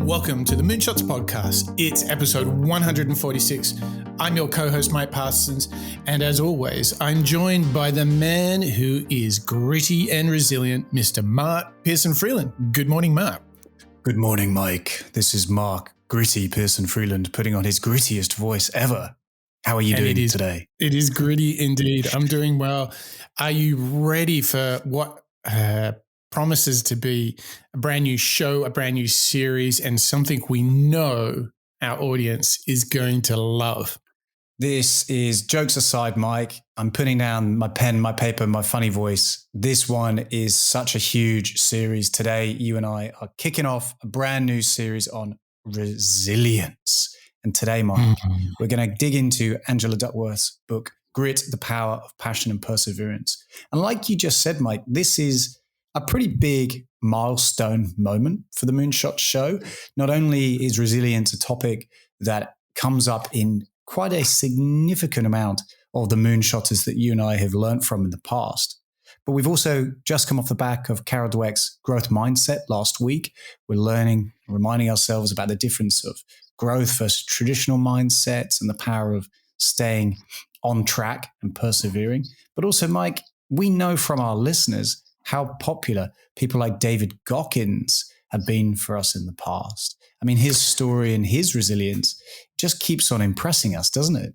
Welcome to the Moonshots Podcast. It's episode 146. I'm your co-host, Mike Parsons, and as always, I'm joined by the man who is gritty and resilient, Mr. Mark Pearson-Freeland. Good morning, Mark. Good morning, Mike. This is Mark Gritty Pearson-Freeland putting on his grittiest voice ever. How are you doing today? It is gritty indeed. I'm doing well. Are you ready for what promises to be a brand new show, a brand new series, and something we know our audience is going to love? This is, jokes aside, Mike, I'm putting down my pen, my paper, my funny voice. This one is such a huge series. Today, you and I are kicking off a brand new series on resilience. And today, Mike, we're going to dig into Angela Duckworth's book, Grit, the Power of Passion and Perseverance. And like you just said, Mike, this is a pretty big milestone moment for the Moonshots show. Not only is resilience a topic that comes up in quite a significant amount of the Moonshotters that you and I have learned from in the past, but we've also just come off the back of Carol Dweck's growth mindset last week. We're learning, reminding ourselves about the difference of growth versus traditional mindsets and the power of staying on track and persevering. But also, Mike, we know from our listeners how popular people like David Goggins have been for us in the past. I mean, his story and his resilience just keeps on impressing us, doesn't it?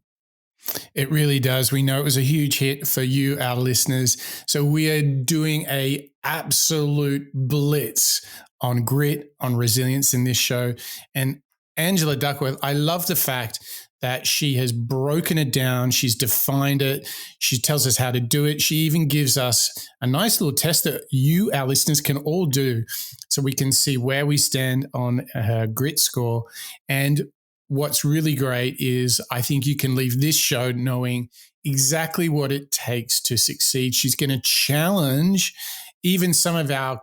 It really does. We know it was a huge hit for you, our listeners. So we are doing a absolute blitz on grit, on resilience in this show. And Angela Duckworth, I love the fact that she has broken it down. She's defined it. She tells us how to do it. She even gives us a nice little test that you, our listeners, can all do so we can see where we stand on her grit score. And what's really great is I think you can leave this show knowing exactly what it takes to succeed. She's going to challenge even some of our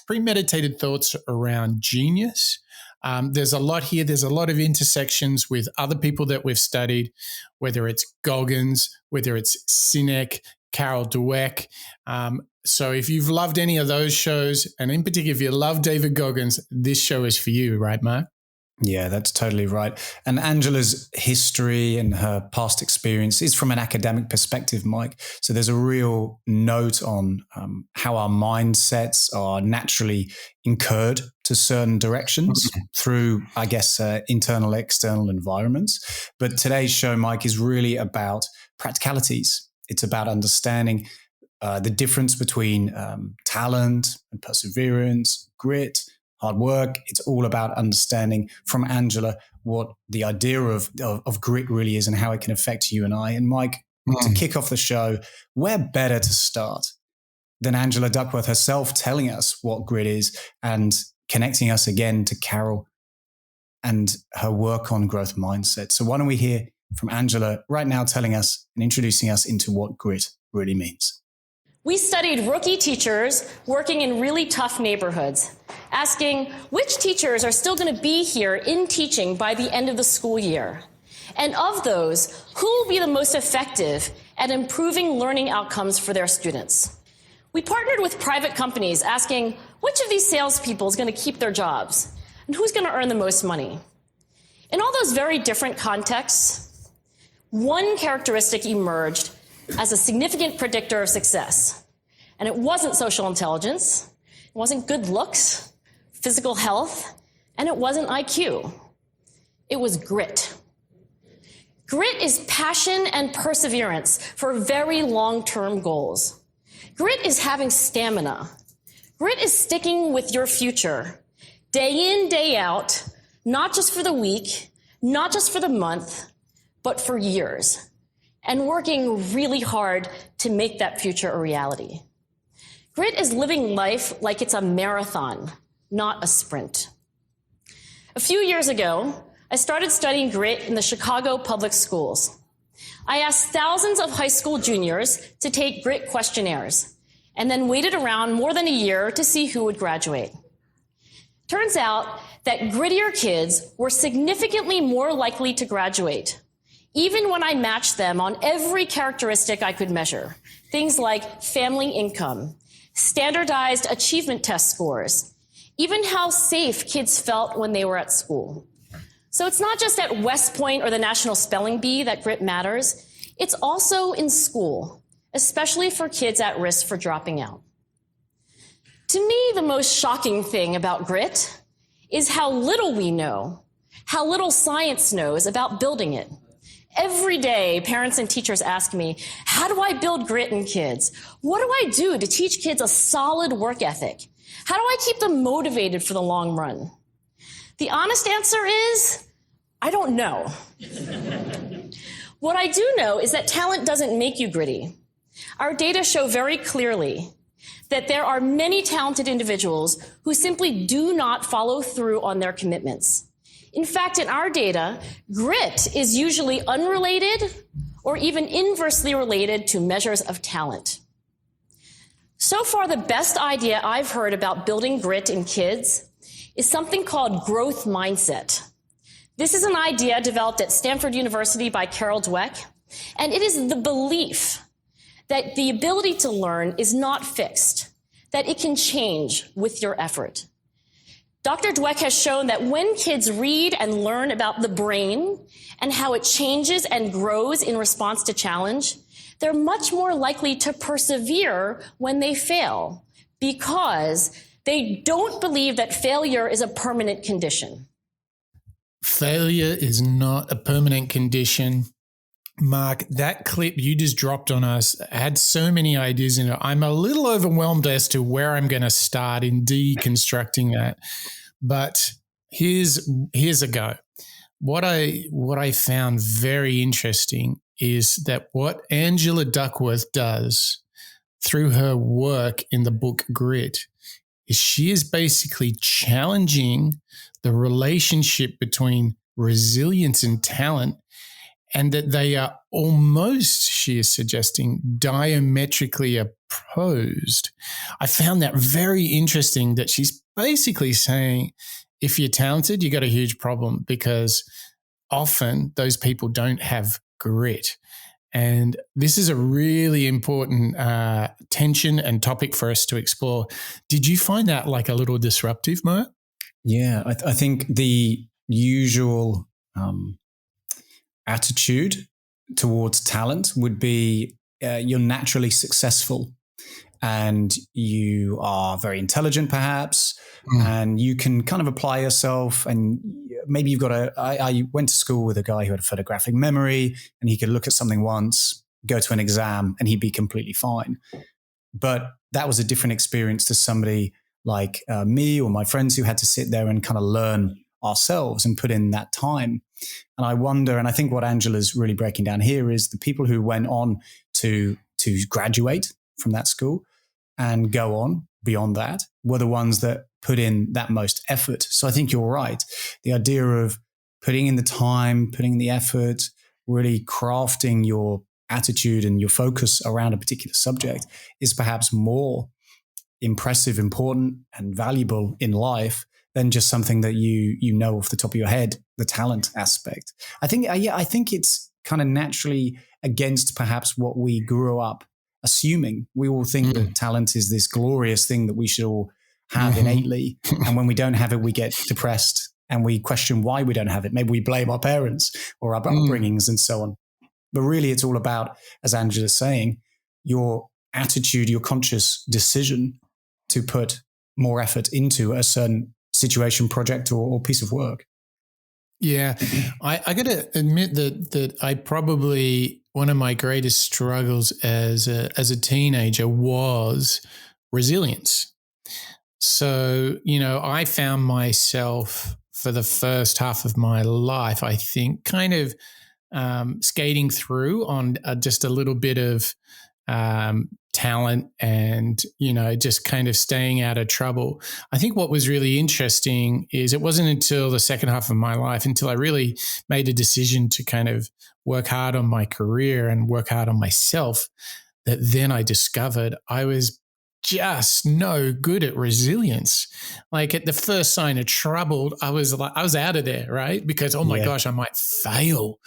premeditated thoughts around genius. There's a lot here. There's a lot of intersections with other people that we've studied, whether it's Goggins, whether it's Sinek, Carol Dweck. So if you've loved any of those shows, and in particular, if you love David Goggins, this show is for you, right, Mark? Yeah, that's totally right. And Angela's history and her past experience is from an academic perspective, Mike. So there's a real note on how our mindsets are naturally incurred to certain directions through, I guess, internal, external environments. But today's show, Mike, is really about practicalities. It's about understanding the difference between talent and perseverance, grit, hard work. It's all about understanding from Angela what the idea of grit really is and how it can affect you and I. And Mike, to kick off the show, where better to start than Angela Duckworth herself telling us what grit is and connecting us again to Carol and her work on growth mindset. So why don't we hear from Angela right now telling us and introducing us into what grit really means. We studied rookie teachers working in really tough neighborhoods, asking which teachers are still going to be here in teaching by the end of the school year. And of those, who will be the most effective at improving learning outcomes for their students? We partnered with private companies asking which of these salespeople is going to keep their jobs and who's going to earn the most money. In all those very different contexts, one characteristic emerged as a significant predictor of success. And it wasn't social intelligence, it wasn't good looks, physical health, and it wasn't IQ. It was grit. Grit is passion and perseverance for very long-term goals. Grit is having stamina. Grit is sticking with your future, day in, day out, not just for the week, not just for the month, but for years, and working really hard to make that future a reality. Grit is living life like it's a marathon, not a sprint. A few years ago, I started studying grit in the Chicago public schools. I asked thousands of high school juniors to take grit questionnaires, and then waited around more than a year to see who would graduate. Turns out that grittier kids were significantly more likely to graduate, even when I matched them on every characteristic I could measure, things like family income, standardized achievement test scores, even how safe kids felt when they were at school. So it's not just at West Point or the National Spelling Bee that grit matters. It's also in school, especially for kids at risk for dropping out. To me, the most shocking thing about grit is how little we know, how little science knows about building it. Every day, parents and teachers ask me, how do I build grit in kids? What do I do to teach kids a solid work ethic? How do I keep them motivated for the long run? The honest answer is, I don't know. What I do know is that talent doesn't make you gritty. Our data show very clearly that there are many talented individuals who simply do not follow through on their commitments. In fact, in our data, grit is usually unrelated or even inversely related to measures of talent. So far, the best idea I've heard about building grit in kids is something called growth mindset. This is an idea developed at Stanford University by Carol Dweck, and it is the belief that the ability to learn is not fixed, that it can change with your effort. Dr. Dweck has shown that when kids read and learn about the brain and how it changes and grows in response to challenge, they're much more likely to persevere when they fail because they don't believe that failure is a permanent condition. Failure is not a permanent condition. Mark, that clip you just dropped on us had so many ideas in it. I'm a little overwhelmed as to where I'm going to start in deconstructing that. But here's a go. What I found very interesting is that what Angela Duckworth does through her work in the book Grit is she is basically challenging the relationship between resilience and talent, and that they are almost, she is suggesting, diametrically opposed. I found that very interesting that she's basically saying if you're talented, you got a huge problem because often those people don't have grit. And this is a really important tension and topic for us to explore. Did you find that like a little disruptive, Mo? Yeah, I think the usual attitude towards talent would be you're naturally successful and you are very intelligent perhaps, and you can kind of apply yourself, and maybe you've got I went to school with a guy who had a photographic memory and he could look at something once, go to an exam, and he'd be completely fine. But that was a different experience to somebody like me or my friends who had to sit there and kind of learn ourselves and put in that time. And I wonder, and I think what Angela's really breaking down here is the people who went on to graduate from that school and go on beyond that were the ones that put in that most effort. So I think you're right. The idea of putting in the time, putting in the effort, really crafting your attitude and your focus around a particular subject is perhaps more impressive, important, and valuable in life than just something that you know off the top of your head, the talent aspect. I think it's kind of naturally against perhaps what we grew up assuming. We all think that talent is this glorious thing that we should all have innately. And when we don't have it, we get depressed and we question why we don't have it. Maybe we blame our parents or our upbringings and so on. But really it's all about, as Angela's saying, your attitude, your conscious decision to put more effort into a certain situation, project, or piece of work. Yeah, I got to admit that I probably, one of my greatest struggles as a teenager was resilience. So, I found myself for the first half of my life, I think, kind of skating through on just a little bit of talent and, just kind of staying out of trouble. I think what was really interesting is it wasn't until the second half of my life until I really made a decision to kind of work hard on my career and work hard on myself that then I discovered I was just no good at resilience. Like at the first sign of trouble, I was out of there, right? Because, oh my gosh, I might fail.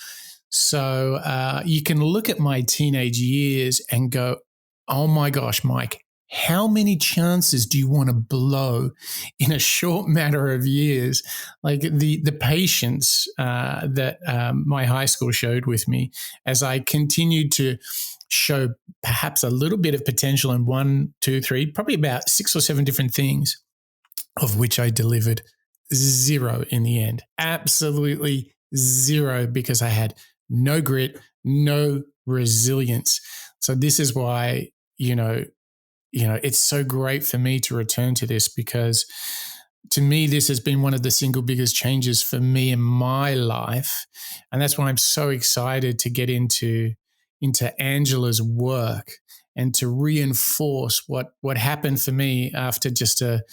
So you can look at my teenage years and go, oh my gosh, Mike, how many chances do you want to blow in a short matter of years? Like the patience that my high school showed with me as I continued to show perhaps a little bit of potential in 1, 2, 3, probably about 6 or 7 different things, of which I delivered 0 in the end. Absolutely 0, because I had no grit, no resilience. So this is why, it's so great for me to return to this, because to me, this has been one of the single biggest changes for me in my life. And that's why I'm so excited to get into Angela's work and to reinforce what happened for me after just a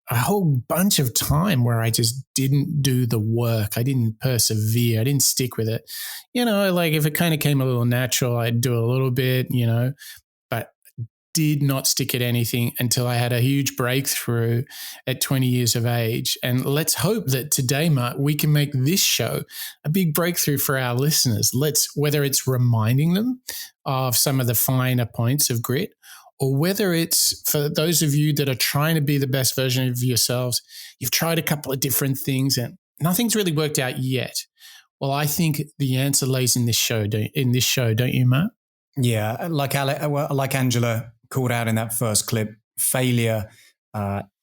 whole bunch of time where I just didn't do the work. I didn't persevere. I didn't stick with it. Like if it kind of came a little natural, I'd do a little bit, but did not stick at anything until I had a huge breakthrough at 20 years of age. And let's hope that today, Mark, we can make this show a big breakthrough for our listeners. Whether it's reminding them of some of the finer points of grit, or whether it's for those of you that are trying to be the best version of yourselves, you've tried a couple of different things and nothing's really worked out yet. Well, I think the answer lays in this show, don't you, Mark? Yeah, like Angela called out in that first clip, failure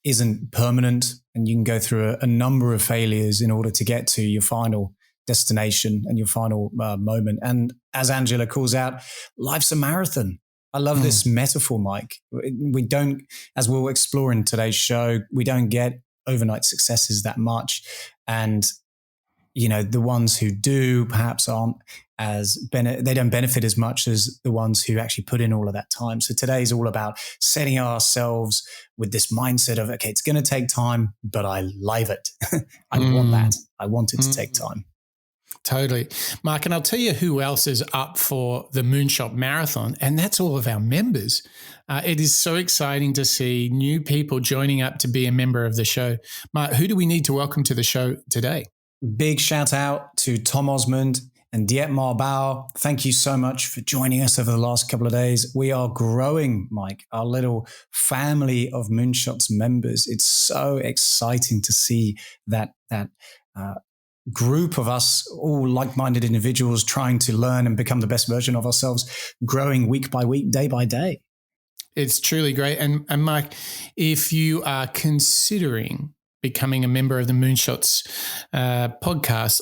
isn't permanent, and you can go through a number of failures in order to get to your final destination and your final moment. And as Angela calls out, life's a marathon. I love this metaphor, Mike. We don't, as we'll explore in today's show, we don't get overnight successes that much. And, the ones who do perhaps aren't they don't benefit as much as the ones who actually put in all of that time. So today is all about setting ourselves with this mindset of, okay, it's going to take time, but I love it. I want that. I want it to take time. Totally. Mark, and I'll tell you who else is up for the Moonshot Marathon, and that's all of our members. It is so exciting to see new people joining up to be a member of the show. Mark, who do we need to welcome to the show today? Big shout out to Tom Osmond and Dietmar Bauer. Thank you so much for joining us over the last couple of days. We are growing, Mike, our little family of Moonshots members. It's so exciting to see that group of us, all like-minded individuals trying to learn and become the best version of ourselves, growing week by week, day by day. It's truly great. And Mike, if you are considering becoming a member of the Moonshots podcast,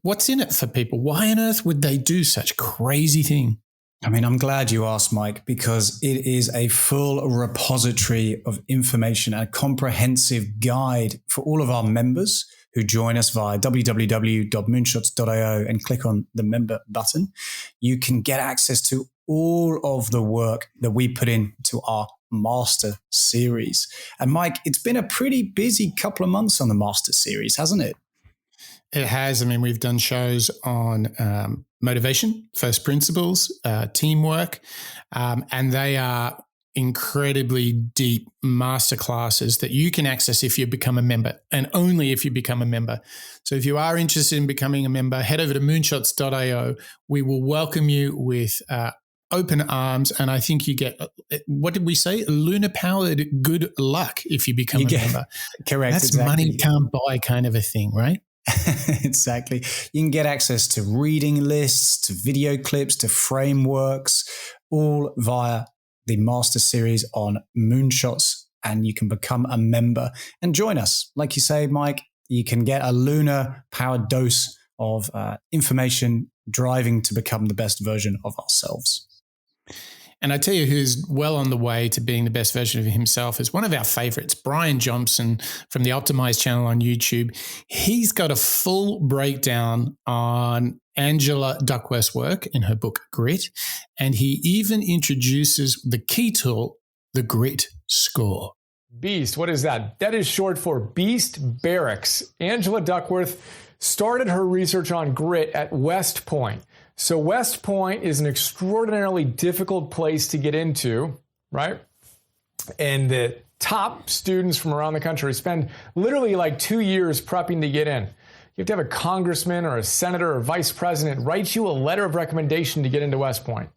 what's in it for people? Why on earth would they do such crazy thing? I mean, I'm glad you asked, Mike, because it is a full repository of information, a comprehensive guide for all of our members who join us via www.moonshots.io and click on the member button. You can get access to all of the work that we put into our Master Series. And Mike, it's been a pretty busy couple of months on the Master Series, hasn't it? It has. I mean, we've done shows on motivation, first principles, teamwork, and they are incredibly deep masterclasses that you can access if you become a member, and only if you become a member. So if you are interested in becoming a member, head over to moonshots.io. We will welcome you with open arms, and I think you get, what did we say? Lunar-powered good luck if you become a member. Correct. That's exactly. Money can't buy kind of a thing, right? Exactly. You can get access to reading lists, to video clips, to frameworks, all via the Master Series on Moonshots, and you can become a member and join us. Like you say, Mike, you can get a lunar-powered dose of information driving to become the best version of ourselves. And I tell you who's well on the way to being the best version of himself is one of our favorites, Brian Johnson from the Optimized channel on YouTube. He's got a full breakdown on Angela Duckworth's work in her book, Grit. And he even introduces the key tool, the Grit Score. BEAST, what is that? That is short for Beast Barracks. Angela Duckworth started her research on grit at West Point. So West Point is an extraordinarily difficult place to get into, right? And the top students from around the country spend literally like 2 years prepping to get in. You have to have a congressman or a senator or vice president write you a letter of recommendation to get into West Point.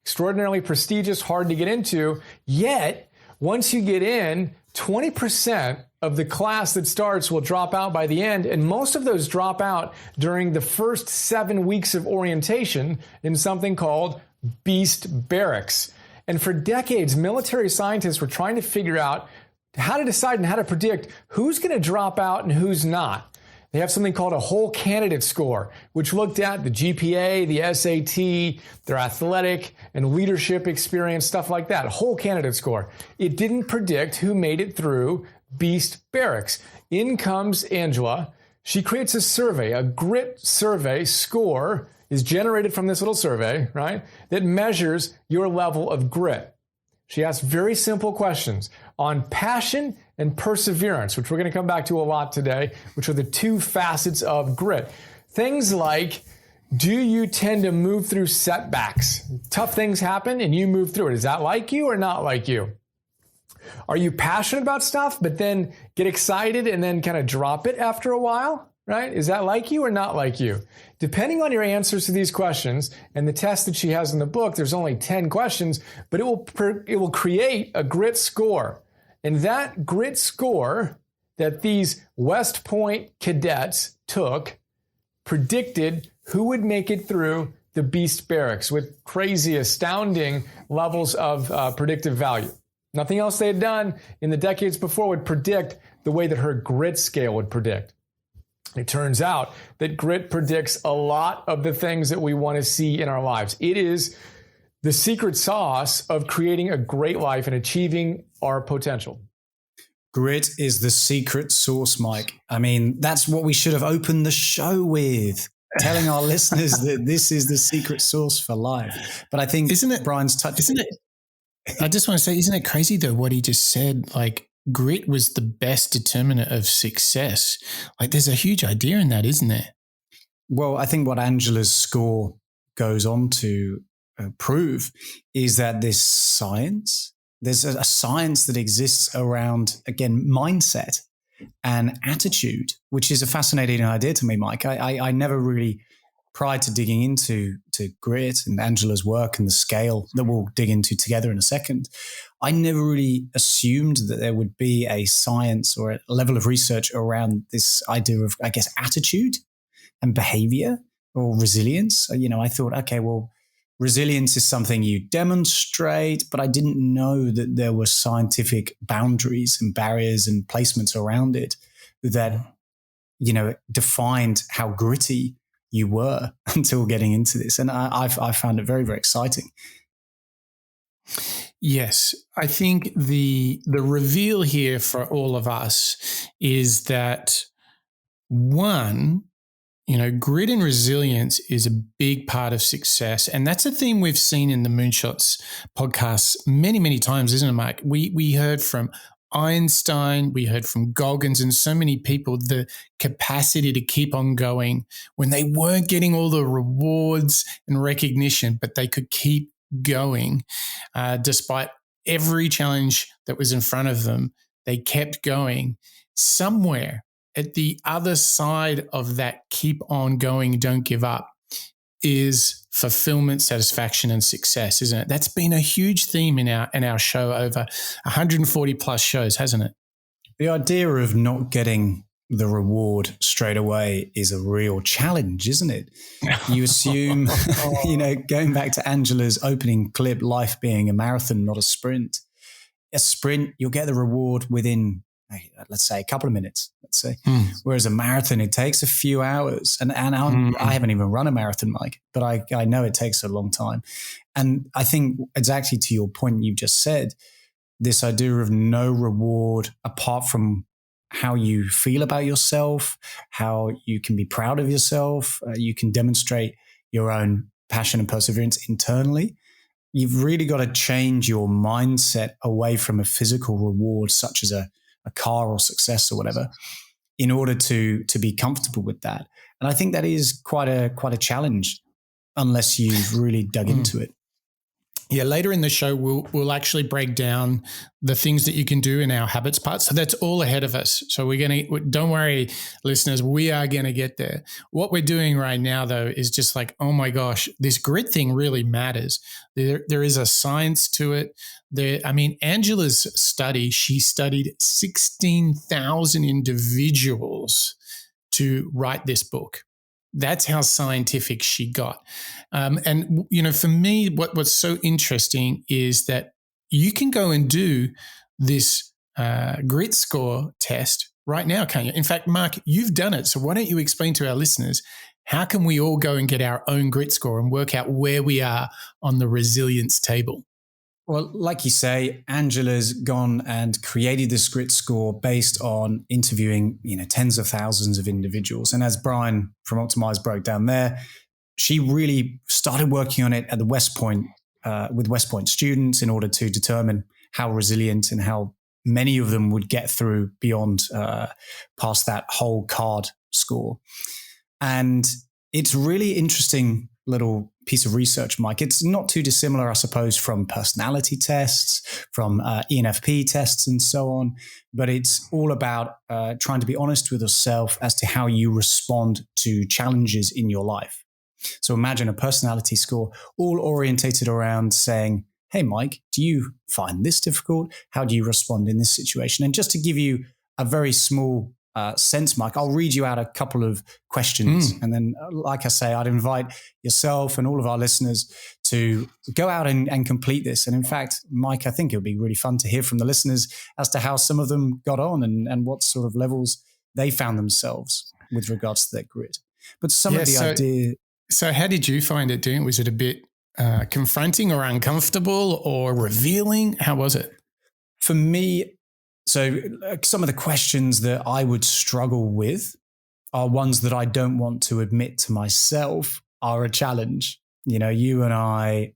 extraordinarily prestigious, hard to get into. Yet, once you get in, 20% of the class that starts will drop out by the end, and most of those drop out during the first 7 weeks of orientation in something called Beast Barracks. And for decades, military scientists were trying to figure out how to decide and how to predict who's going to drop out and who's not. They have something called a whole candidate score, which looked at the GPA, the SAT, their athletic and leadership experience, stuff like that. A whole candidate score. It didn't predict who made it through Beast Barracks. In comes Angela. She creates a survey, a grit survey score is generated from this little survey, right, that measures your level of grit. She asks very simple questions on passion and perseverance, which we're going to come back to a lot today, which are the two facets of grit. Things like, do you tend to move through setbacks? Tough things happen and you move through it. Is that like you or not like you? Are you passionate about stuff, but then get excited and then kind of drop it after a while? Right? Is that like you or not like you? Depending on your answers to these questions and the test that she has in the book, there's only 10 questions, but it will create a grit score. And that grit score that these West Point cadets took predicted who would make it through the Beast Barracks with crazy, astounding levels of predictive value. Nothing else they had done in the decades before would predict the way that her grit scale would predict. It turns out that grit predicts a lot of the things that we want to see in our lives. It is the secret sauce of creating a great life and achieving our potential. Grit is the secret sauce, Mike. I mean, that's what we should have opened the show with, telling our listeners that this is the secret sauce for life. But I think Brian's touched. Isn't it? I just want to say, isn't it crazy though what he just said? Like, grit was the best determinant of success. Like, there's a huge idea in that, isn't there? Well, I think what Angela's score goes on to prove is that there's a science that exists around, again, mindset and attitude, which is a fascinating idea to me, Mike. I never really, prior to digging into grit and Angela's work and the scale that we'll dig into together in a second, I never really assumed that there would be a science or a level of research around this idea of, I guess, attitude and behavior or resilience. You know, I thought, okay, well, resilience is something you demonstrate, but I didn't know that there were scientific boundaries and barriers and placements around it that, you know, defined how gritty you were until getting into this. And I found it very, very exciting. Yes, I think the reveal here for all of us is that, one, you know, grit and resilience is a big part of success. And that's a theme we've seen in the Moonshots podcast many, many times, isn't it, Mike? We heard from Einstein, we heard from Goggins and so many people, the capacity to keep on going when they weren't getting all the rewards and recognition, but they could keep going despite every challenge that was in front of them. They kept going. Somewhere at the other side of that keep on going, don't give up, is fulfillment, satisfaction, and success, isn't it? That's been a huge theme in our show over 140 plus shows, hasn't it? The idea of not getting the reward straight away is a real challenge, isn't it? You assume, you know, going back to Angela's opening clip, life being a marathon, not a sprint. A sprint, you'll get the reward within, let's say, a couple of minutes, let's say. Whereas a marathon, it takes a few hours. And I haven't even run a marathon, Mike, but I know it takes a long time. And I think exactly to your point you just said, this idea of no reward apart from how you feel about yourself, how you can be proud of yourself, you can demonstrate your own passion and perseverance internally. You've really got to change your mindset away from a physical reward such as a car or success or whatever in order to be comfortable with that. And I think that is quite a challenge unless you've really dug into it. Yeah, later in the show, we'll actually break down the things that you can do in our habits part. So that's all ahead of us. So don't worry, listeners, we are going to get there. What we're doing right now, though, is just like, oh my gosh, this grit thing really matters. There is a science to it. Angela's study, she studied 16,000 individuals to write this book. That's how scientific she got. For me, what's so interesting is that you can go and do this grit score test right now, can't you? In fact, Mark, you've done it. So why don't you explain to our listeners, how can we all go and get our own grit score and work out where we are on the resilience table? Well, like you say, Angela's gone and created this grit score based on interviewing, tens of thousands of individuals. And as Brian from Optimize broke down there, she really started working on it at the West Point with West Point students in order to determine how resilient and how many of them would get through beyond past that whole card score. And it's really interesting little piece of research, Mike. It's not too dissimilar, I suppose, from personality tests, from ENFP tests and so on, but it's all about trying to be honest with yourself as to how you respond to challenges in your life. So imagine a personality score all orientated around saying, hey, Mike, do you find this difficult? How do you respond in this situation? And just to give you a very small sense, Mike, I'll read you out a couple of questions. And then, like I say, I'd invite yourself and all of our listeners to go out and complete this. And in fact, Mike, I think it'll be really fun to hear from the listeners as to how some of them got on and what sort of levels they found themselves with regards to their grit. But some of the idea... So how did you find it doing? Was it a bit confronting or uncomfortable or revealing? How was it? For me... So some of the questions that I would struggle with are ones that I don't want to admit to myself are a challenge. You and I,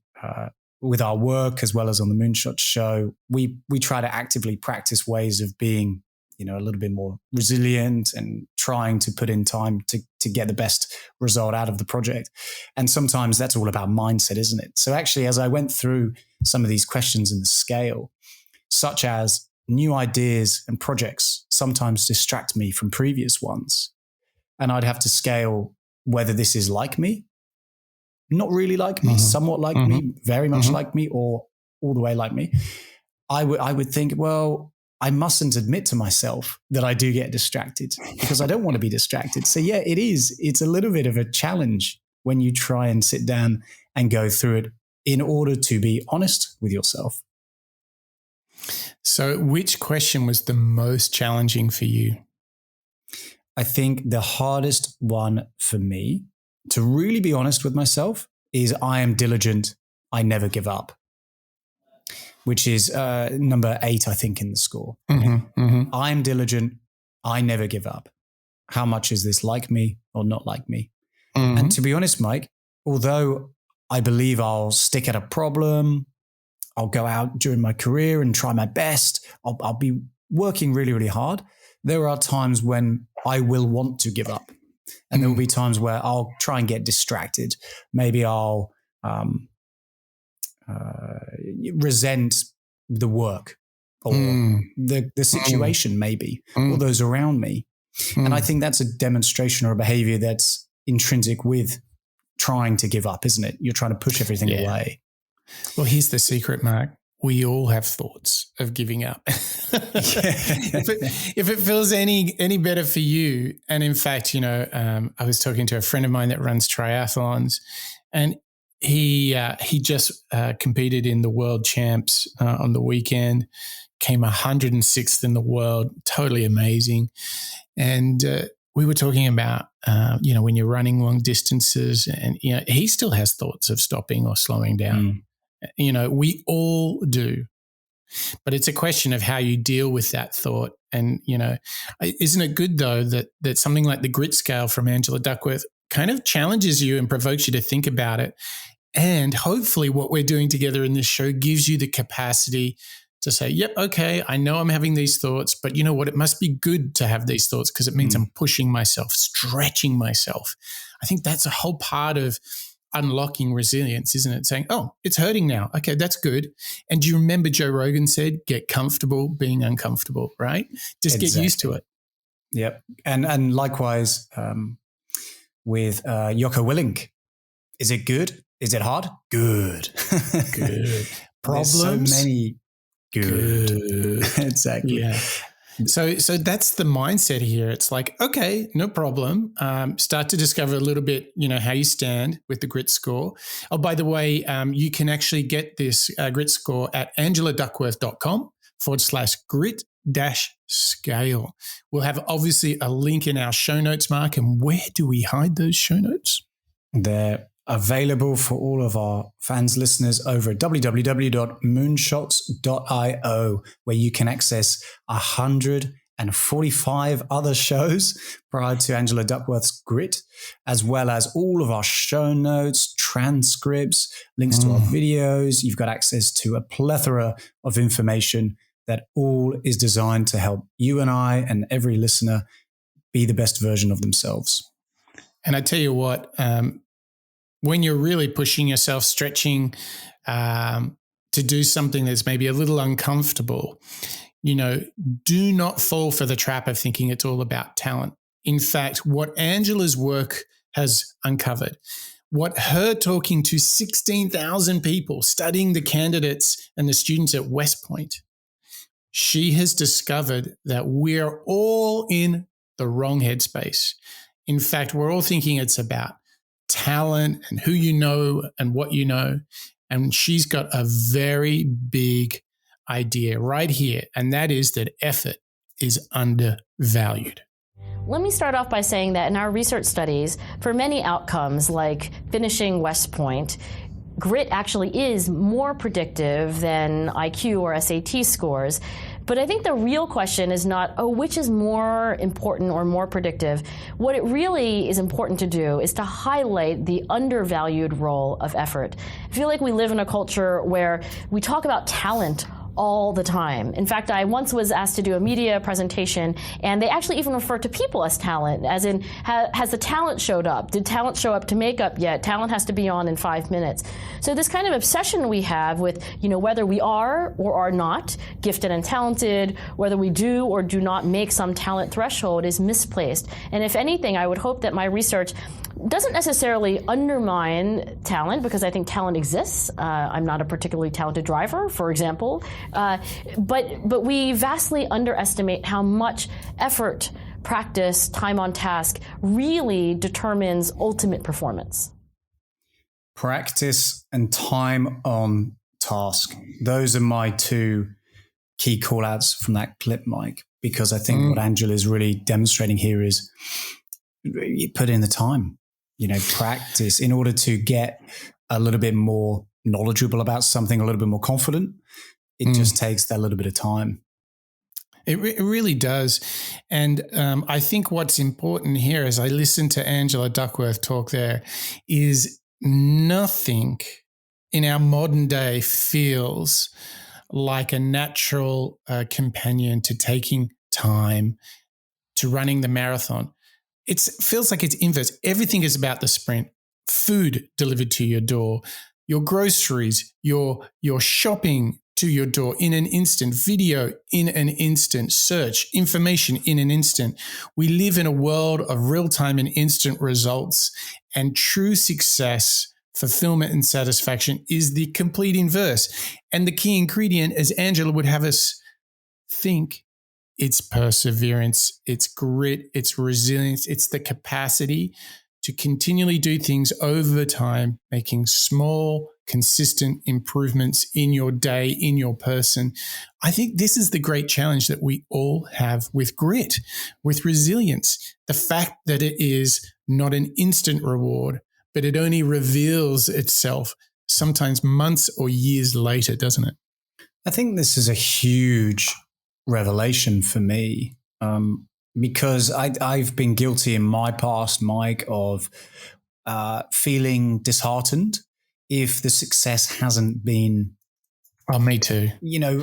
with our work as well as on the Moonshots show, we try to actively practice ways of being, a little bit more resilient and trying to put in time to get the best result out of the project. And sometimes that's all about mindset, isn't it? So actually, as I went through some of these questions in the scale, such as new ideas and projects sometimes distract me from previous ones. And I'd have to scale whether this is like me, not really like me, somewhat like me, very much like me, or all the way like me. I would think, well, I mustn't admit to myself that I do get distracted because I don't want to be distracted. So yeah, it's a little bit of a challenge when you try and sit down and go through it in order to be honest with yourself. So which question was the most challenging for you? I think the hardest one for me, to really be honest with myself, is I am diligent, I never give up, which is number 8, I think, in the score. I'm diligent, I never give up. How much is this like me or not like me? And to be honest, Mike, although I believe I'll stick at a problem, I'll go out during my career and try my best, I'll be working really, really hard, there are times when I will want to give up. And there will be times where I'll try and get distracted. Maybe I'll resent the work or the situation, maybe, or those around me. And I think that's a demonstration or a behavior that's intrinsic with trying to give up, isn't it? You're trying to push everything away. Well, here's the secret, Mark. We all have thoughts of giving up. If it feels any better for you, and in fact, I was talking to a friend of mine that runs triathlons, and he just competed in the world champs on the weekend, came 106th in the world, totally amazing. And we were talking about, when you're running long distances, and he still has thoughts of stopping or slowing down. We all do, but it's a question of how you deal with that thought. And, isn't it good though that something like the grit scale from Angela Duckworth kind of challenges you and provokes you to think about it. And hopefully what we're doing together in this show gives you the capacity to say, yep, okay, I know I'm having these thoughts, but you know what? It must be good to have these thoughts because it means I'm pushing myself, stretching myself. I think that's a whole part of unlocking resilience, isn't it? Saying, oh, it's hurting now. Okay, that's good. And do you remember Joe Rogan said, get comfortable being uncomfortable, right? Just get used to it. Yep. And likewise with Jocko Willink. Is it good? Is it hard? Good. Good. Problems? So many. Good. Exactly. Yeah. So that's the mindset here. It's like, okay, no problem. Start to discover a little bit, how you stand with the grit score. Oh, by the way, you can actually get this grit score at angeladuckworth.com/grit-scale. We'll have obviously a link in our show notes, Mark. And where do we hide those show notes? They're available for all of our fans, listeners over at www.moonshots.io, where you can access 145 other shows prior to Angela Duckworth's Grit, as well as all of our show notes, transcripts, links to our videos. You've got access to a plethora of information that all is designed to help you and I and every listener be the best version of themselves. And I tell you what, when you're really pushing yourself, stretching to do something that's maybe a little uncomfortable, do not fall for the trap of thinking it's all about talent. In fact, what Angela's work has uncovered, what her talking to 16,000 people, studying the candidates and the students at West Point, she has discovered that we're all in the wrong headspace. In fact, we're all thinking it's about talent and who you know and what you know. And she's got a very big idea right here, and that is that effort is undervalued. Let me start off by saying that in our research studies, for many outcomes like finishing West Point, grit actually is more predictive than IQ or SAT scores. But I think the real question is not, which is more important or more predictive? What it really is important to do is to highlight the undervalued role of effort. I feel like we live in a culture where we talk about talent all the time. In fact, I once was asked to do a media presentation, and they actually even refer to people as talent, as in, has the talent showed up? Did talent show up to makeup yet? Talent has to be on in 5 minutes. So this kind of obsession we have with, whether we are or are not gifted and talented, whether we do or do not make some talent threshold is misplaced. And if anything, I would hope that my research doesn't necessarily undermine talent, because I think talent exists. I'm not a particularly talented driver, for example. But we vastly underestimate how much effort, practice, time on task really determines ultimate performance. Practice and time on task. Those are my two key call-outs from that clip, Mike, because I think what Angela is really demonstrating here is you put in the time, practice in order to get a little bit more knowledgeable about something, a little bit more confident. It just takes that little bit of time. It really does. And I think what's important here, as I listen to Angela Duckworth talk there, is nothing in our modern day feels like a natural companion to taking time, to running the marathon. It feels like it's inverse. Everything is about the sprint. Food delivered to your door, your groceries, your shopping to your door in an instant, video in an instant, search information in an instant. We live in a world of real-time and instant results, and true success, fulfillment, and satisfaction is the complete inverse. And the key ingredient, as Angela would have us think, it's perseverance, it's grit, it's resilience, it's the capacity to continually do things over time, making small, consistent improvements in your day, in your person. I think this is the great challenge that we all have with grit, with resilience. The fact that it is not an instant reward, but it only reveals itself sometimes months or years later, doesn't it? I think this is a huge revelation for me, because I've been guilty in my past, Mike, of feeling disheartened if the success hasn't been, me too,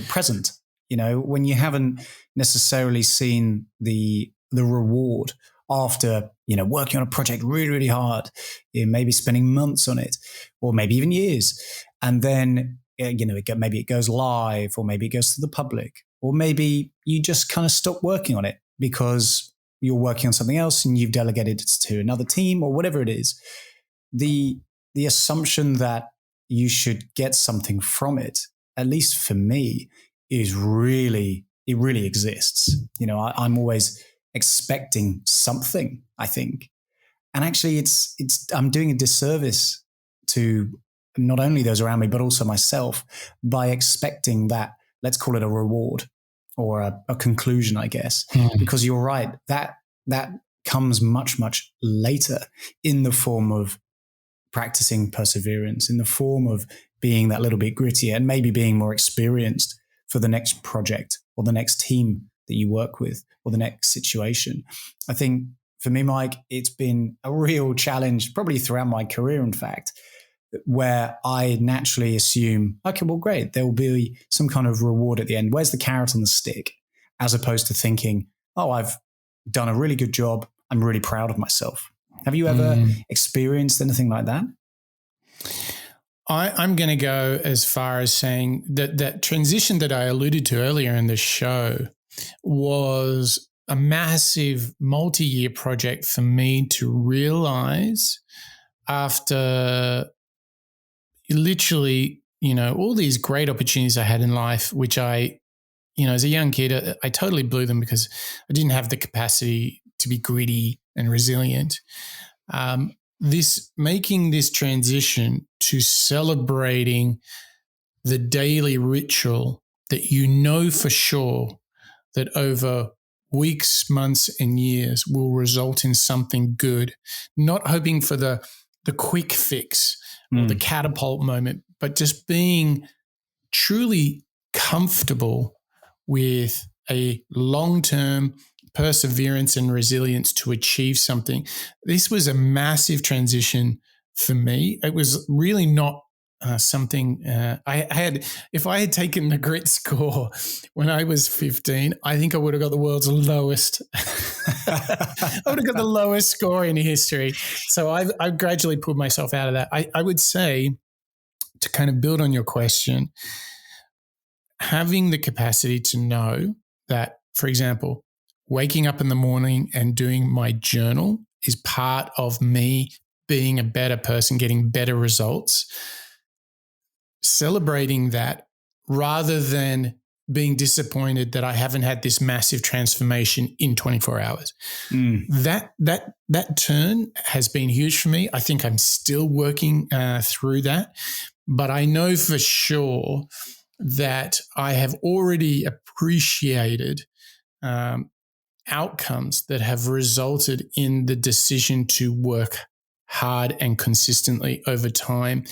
present. When you haven't necessarily seen the reward after working on a project really, really hard, maybe spending months on it, or maybe even years. And then, maybe it goes live, or maybe it goes to the public, or maybe you just kind of stop working on it because you're working on something else and you've delegated it to another team or whatever it is. The assumption that you should get something from it, at least for me, it really exists. I'm always expecting something, I think. And actually I'm doing a disservice to not only those around me, but also myself by expecting that, let's call it a reward or a conclusion, I guess, because you're right. That comes much, much later in the form of practicing perseverance, in the form of being that little bit grittier and maybe being more experienced for the next project or the next team that you work with or the next situation. I think for me, Mike, it's been a real challenge, probably throughout my career, in fact, where I naturally assume, okay, well, great, there will be some kind of reward at the end. Where's the carrot on the stick? As opposed to thinking, oh, I've done a really good job. I'm really proud of myself. Have you ever experienced anything like that? I'm going to go as far as saying that transition that I alluded to earlier in the show was a massive multi-year project for me to realize after literally, all these great opportunities I had in life, which I, as a young kid, I totally blew them because I didn't have the capacity to be gritty and resilient. Making this transition to celebrating the daily ritual that for sure that over weeks, months, and years will result in something good, not hoping for the quick fix or the catapult moment, but just being truly comfortable with a long-term perseverance and resilience to achieve something. This was a massive transition for me. It was really not something I had. If I had taken the grit score when I was 15, I think I would have got the world's lowest. I would have got the lowest score in history. So I've gradually pulled myself out of that. I would say, to kind of build on your question, having the capacity to know that, for example, waking up in the morning and doing my journal is part of me being a better person, getting better results. Celebrating that rather than being disappointed that I haven't had this massive transformation in 24 hours. That turn has been huge for me. I think I'm still working through that, but I know for sure that I have already appreciated outcomes that have resulted in the decision to work hard and consistently over time.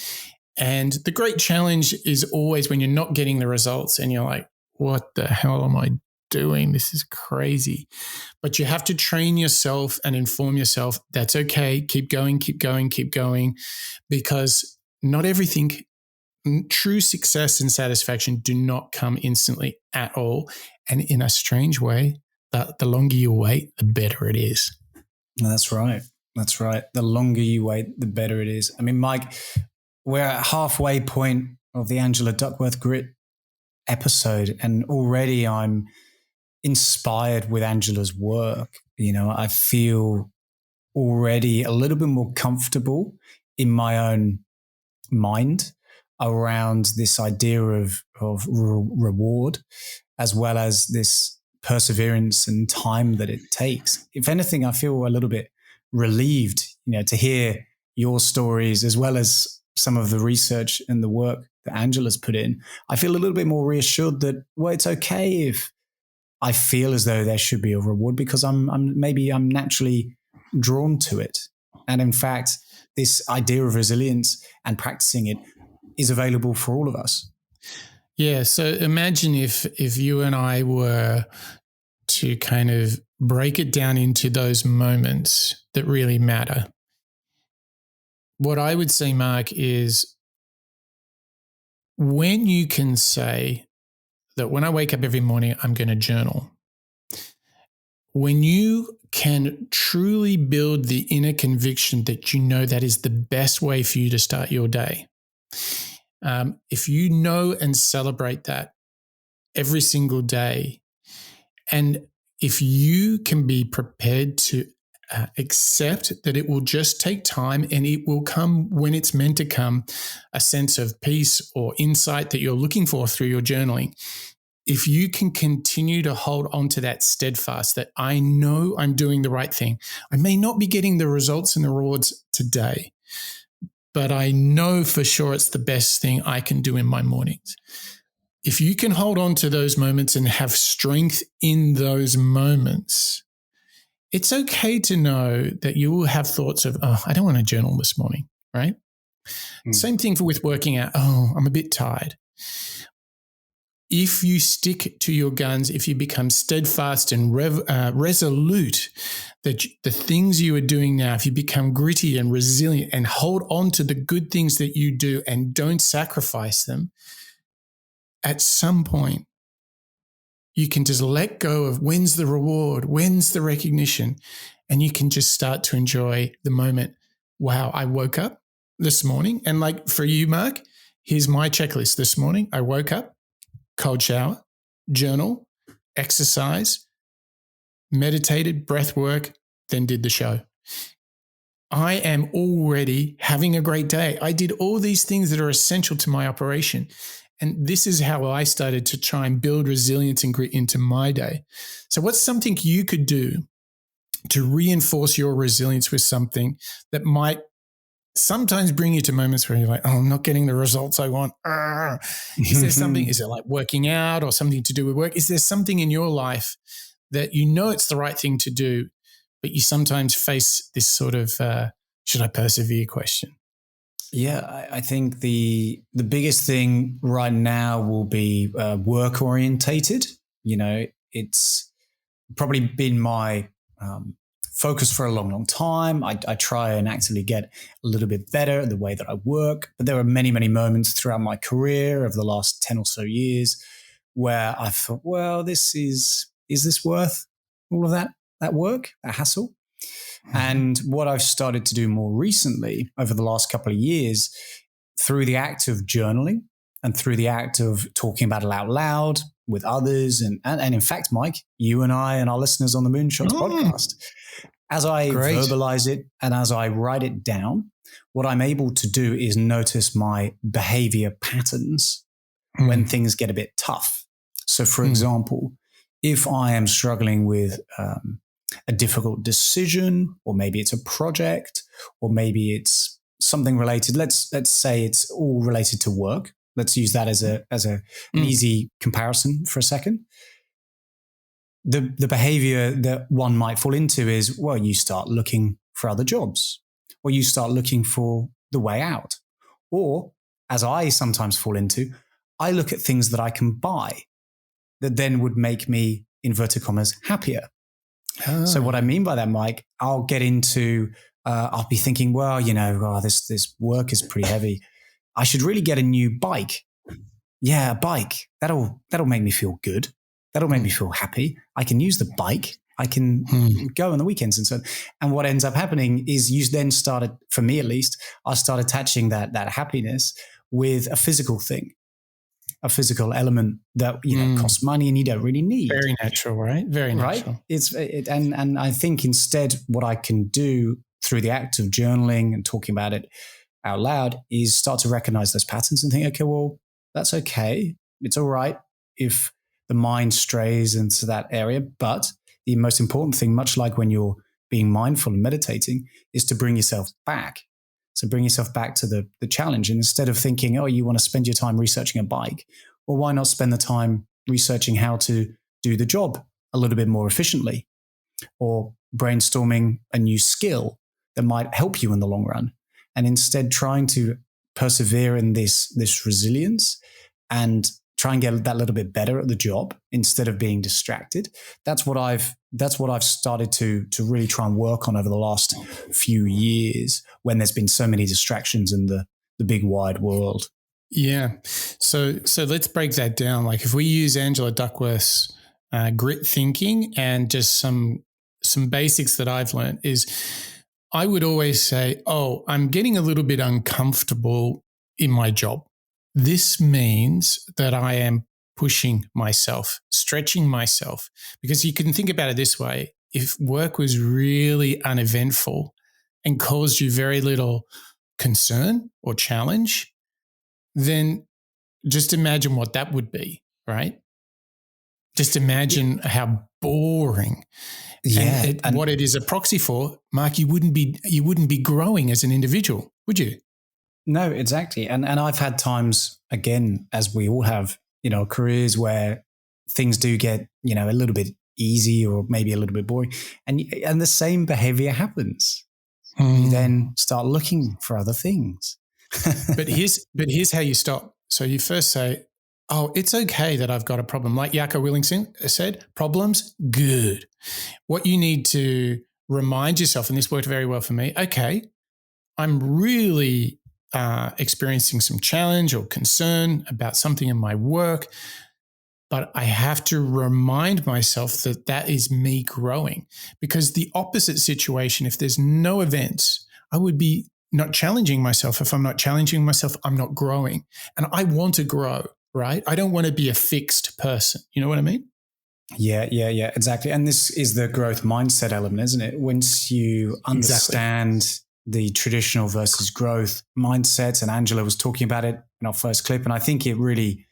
And the great challenge is always when you're not getting the results and you're like, what the hell am I doing? This is crazy. But you have to train yourself and inform yourself, that's okay. Keep going, because not everything, true success and satisfaction do not come instantly at all. And in a strange way, the longer you wait, the better it is. That's right. The longer you wait, the better it is. I mean, Mike, we're at halfway point of the Angela Duckworth Grit episode, and already I'm inspired with Angela's work. I feel already a little bit more comfortable in my own mind around this idea of reward, as well as this perseverance and time that it takes. If anything, I feel a little bit relieved, to hear your stories as well as some of the research and the work that Angela's put in. I feel a little bit more reassured that, well, it's okay if I feel as though there should be a reward, because I'm naturally drawn to it. And in fact, this idea of resilience and practicing it is available for all of us. Yeah. So imagine if you and I were to kind of break it down into those moments that really matter. What I would say, Mark, is when you can say that when I wake up every morning, I'm going to journal. when you can truly build the inner conviction that you know that is the best way for you to start your day, if you know and celebrate that every single day, and if you can be prepared to accept that it will just take time and it will come when it's meant to come, a sense of peace or insight that you're looking for through your journaling. If you can continue to hold on to that steadfast, that I know I'm doing the right thing. I may not be getting the results and the rewards today, but I know for sure it's the best thing I can do in my mornings. If you can hold on to those moments and have strength in those moments, it's okay to know that you will have thoughts of, oh, I don't want to journal this morning, right? Same thing with working out. Oh, I'm a bit tired. If you stick to your guns, if you become steadfast and resolute, that the things you are doing now, if you become gritty and resilient and hold on to the good things that you do and don't sacrifice them, at some point, you can just let go of when's the reward, when's the recognition, and you can just start to enjoy the moment. Wow, I woke up this morning. And like for you, Mark, here's my checklist this morning. I woke up, cold shower, journal, exercise, meditated, breath work, then did the show. I am already having a great day. I did all these things that are essential to my operation. And this is how I started to try and build resilience and grit into my day. So what's something you could do to reinforce your resilience with something that might sometimes bring you to moments where you're like, oh, I'm not getting the results I want. Is there something, is it like working out or something to do with work? Is there something in your life that you know it's the right thing to do, but you sometimes face this sort of, should I persevere question? Yeah, I think the biggest thing right now will be work orientated. You know, it's probably been my focus for a long, long time. I try and actively get a little bit better at the way that I work. But there are many, many moments throughout my career of the last 10 or so years where I thought, well, is this worth all of that work, that hassle? And what I've started to do more recently over the last couple of years through the act of journaling and through the act of talking about it out loud with others. And in fact, Mike, you and I and our listeners on the Moonshots podcast, as I verbalize it and as I write it down, what I'm able to do is notice my behavior patterns when things get a bit tough. So for example, if I am struggling with a difficult decision, or maybe it's a project, or maybe it's something related. Let's say it's all related to work. Let's use that as an easy comparison for a second. The behavior that one might fall into is, well, you start looking for other jobs, or you start looking for the way out. Or, as I sometimes fall into, I look at things that I can buy that then would make me, inverted commas, happier. So what I mean by that, Mike, I'll get into, I'll be thinking, well, you know, this work is pretty heavy. I should really get a new bike. Yeah, a bike. That'll make me feel good. That'll make me feel happy. I can use the bike. I can go on the weekends and so on. And what ends up happening is you then started, for me at least, I start attaching that happiness with a physical thing. A physical element that, you know, costs money and you don't really need. Very natural, right? Very natural. Right? And I think instead what I can do through the act of journaling and talking about it out loud is start to recognize those patterns and think, okay, well, that's okay. It's all right if the mind strays into that area. But the most important thing, much like when you're being mindful and meditating, is to bring yourself back. So bring yourself back to the challenge. And instead of thinking, oh, you want to spend your time researching a bike, well, why not spend the time researching how to do the job a little bit more efficiently, or brainstorming a new skill that might help you in the long run? And instead trying to persevere in this resilience and try and get that little bit better at the job instead of being distracted. That's what I've started to really try and work on over the last few years when there's been so many distractions in the big wide world. Yeah. So let's break that down. Like if we use Angela Duckworth's grit thinking and just some basics that I've learned is I would always say, oh, I'm getting a little bit uncomfortable in my job. This means that I am pushing myself, stretching myself, because you can think about it this way. If work was really uneventful and caused you very little concern or challenge, then just imagine what that would be, right? Just imagine how boring. Yeah. And what it is a proxy for, Mark, you wouldn't be growing as an individual, would you? No, exactly. And I've had times, again, as we all have, careers where things do get, a little bit easy or maybe a little bit boring. And the same behavior happens. You then start looking for other things. But here's how you stop. So you first say, oh, it's okay that I've got a problem. Like Jocko Willink said, problems, good. What you need to remind yourself, and this worked very well for me, okay, I'm really experiencing some challenge or concern about something in my work, but I have to remind myself that that is me growing, because the opposite situation, if there's no events, I would be not challenging myself. If I'm not challenging myself, I'm not growing. And I want to grow, right? I don't want to be a fixed person. You know what I mean? Yeah, exactly. And this is the growth mindset element, isn't it? Once you understand the traditional versus growth mindsets, and Angela was talking about it in our first clip, and I think it really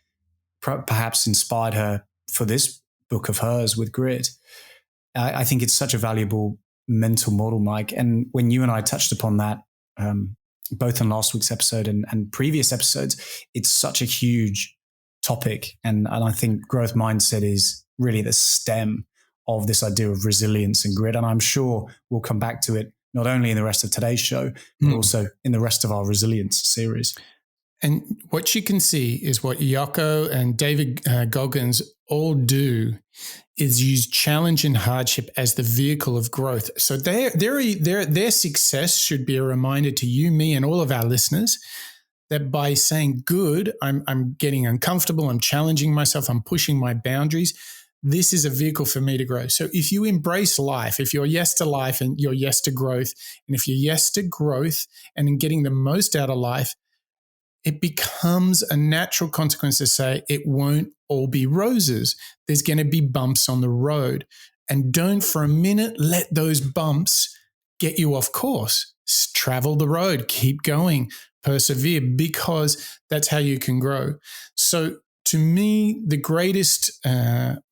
perhaps inspired her for this book of hers with Grit. I think it's such a valuable mental model, Mike. And when you and I touched upon that, both in last week's episode and previous episodes, it's such a huge topic. And I think growth mindset is really the stem of this idea of resilience and grit. And I'm sure we'll come back to it, not only in the rest of today's show, but also in the rest of our resilience series. And what you can see is what Jocko and David Goggins all do is use challenge and hardship as the vehicle of growth. So their success should be a reminder to you, me, and all of our listeners that by saying, good, I'm getting uncomfortable, I'm challenging myself, I'm pushing my boundaries, this is a vehicle for me to grow. So if you embrace life, if you're yes to life and you're yes to growth, and if you're yes to growth and in getting the most out of life, it becomes a natural consequence to say it won't all be roses. There's going to be bumps on the road. And don't for a minute let those bumps get you off course. Travel the road, keep going, persevere, because that's how you can grow. So to me, the greatest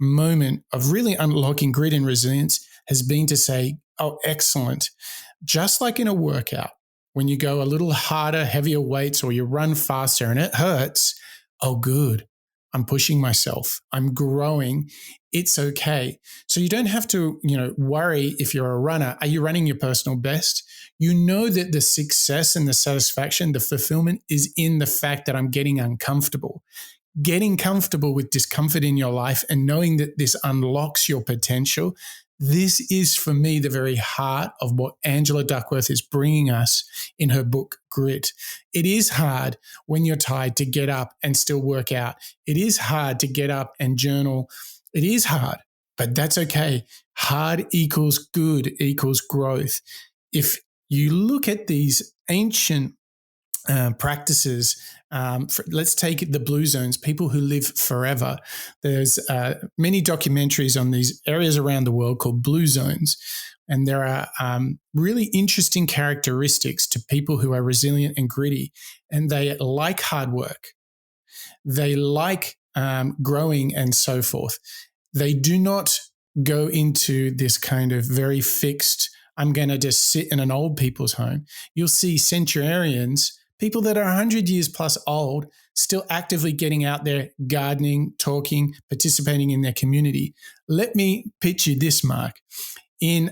moment of really unlocking grit and resilience has been to say, oh, excellent. Just like in a workout, when you go a little harder, heavier weights, or you run faster and it hurts, oh, good. I'm pushing myself. I'm growing. It's okay. So you don't have to, worry if you're a runner. Are you running your personal best? You know that the success and the satisfaction, the fulfillment is in the fact that I'm getting uncomfortable. Getting comfortable with discomfort in your life and knowing that this unlocks your potential. This is, for me, the very heart of what Angela Duckworth is bringing us in her book, Grit. It is hard when you're tired to get up and still work out. It is hard to get up and journal. It is hard, but that's okay. Hard equals good equals growth. If you look at these ancient practices, let's take the blue zones, people who live forever. There's many documentaries on these areas around the world called blue zones. And there are really interesting characteristics to people who are resilient and gritty. And they like hard work. They like growing and so forth. They do not go into this kind of very fixed, I'm going to just sit in an old people's home. You'll see centenarians, people that are 100 years plus old, still actively getting out there, gardening, talking, participating in their community. Let me pitch you this, Mark. In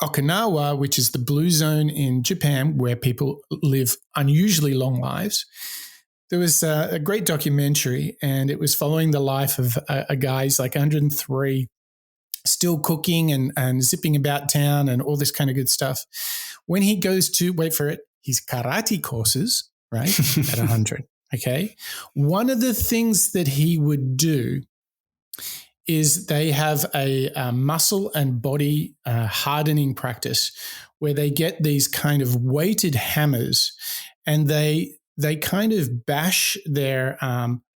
Okinawa, which is the blue zone in Japan, where people live unusually long lives, there was a great documentary, and it was following the life of a guy, he's like 103, still cooking and zipping about town and all this kind of good stuff. When he goes to, wait for it, his karate courses, right, at 100, okay? One of the things that he would do is they have a muscle and body hardening practice where they get these kind of weighted hammers and they kind of bash their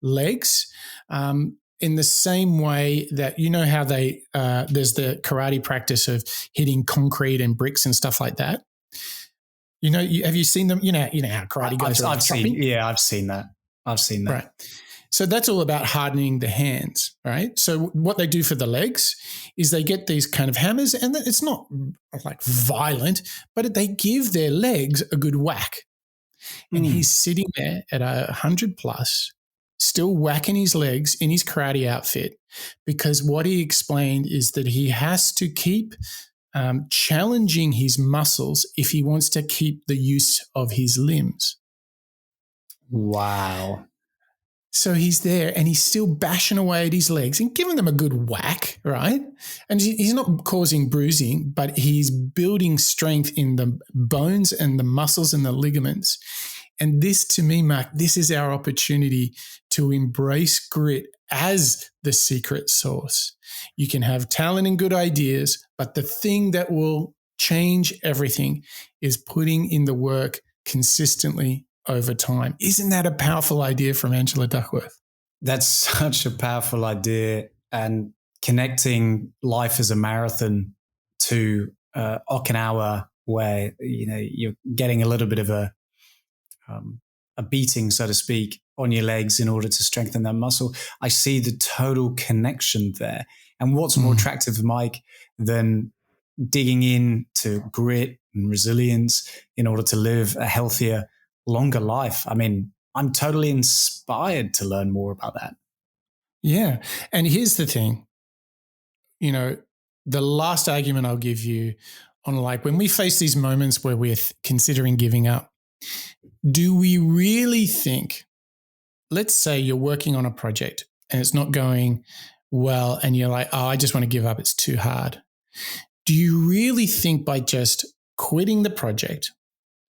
legs in the same way that, you know how there's the karate practice of hitting concrete and bricks and stuff like that. You know, have you seen them? You know how karate goes. I've seen that. Right. So that's all about hardening the hands, right? So what they do for the legs is they get these kind of hammers, and it's not like violent, but they give their legs a good whack. And he's sitting there at 100 plus, still whacking his legs in his karate outfit, because what he explained is that he has to keep challenging his muscles if he wants to keep the use of his limbs. Wow. So he's there and he's still bashing away at his legs and giving them a good whack, right? And he's not causing bruising, but he's building strength in the bones and the muscles and the ligaments. And this, to me, Mark, this is our opportunity to embrace grit as the secret sauce. You can have talent and good ideas, but the thing that will change everything is putting in the work consistently over time. Isn't that a powerful idea from Angela Duckworth? That's such a powerful idea, and connecting life as a marathon to Okinawa, where you're getting a little bit of a beating, so to speak, on your legs in order to strengthen that muscle. I see the total connection there. And what's more attractive, Mike, than digging into grit and resilience in order to live a healthier, longer life? I mean, I'm totally inspired to learn more about that. Yeah. And here's the thing, the last argument I'll give you on, like, when we face these moments where we're considering giving up, do we really think, let's say you're working on a project and it's not going well and you're like, oh, I just want to give up, it's too hard. Do you really think by just quitting the project,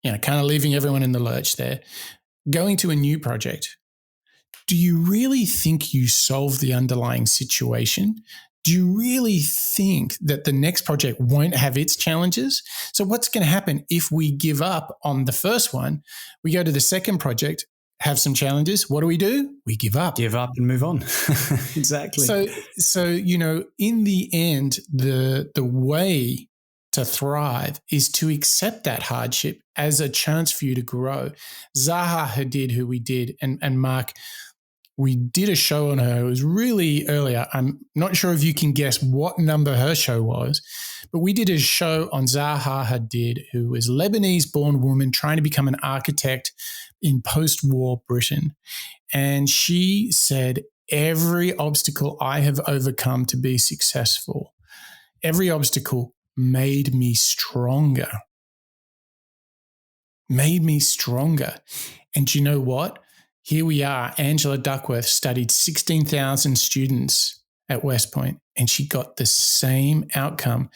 kind of leaving everyone in the lurch there, going to a new project, do you really think you solve the underlying situation? Do you really think that the next project won't have its challenges? So what's going to happen if we give up on the first one? We go to the second project, have some challenges. What do? We give up. Give up and move on. Exactly. So in the end, the way to thrive is to accept that hardship as a chance for you to grow. Zaha Hadid, who we did, and Mark, we did a show on her. It was really earlier. I'm not sure if you can guess what number her show was, but we did a show on Zaha Hadid, who was a Lebanese-born woman trying to become an architect in post-war Britain. And she said, every obstacle I have overcome to be successful, every obstacle made me stronger. Made me stronger. And you know what? Here we are. Angela Duckworth studied 16,000 students at West Point, and she got the same outcome.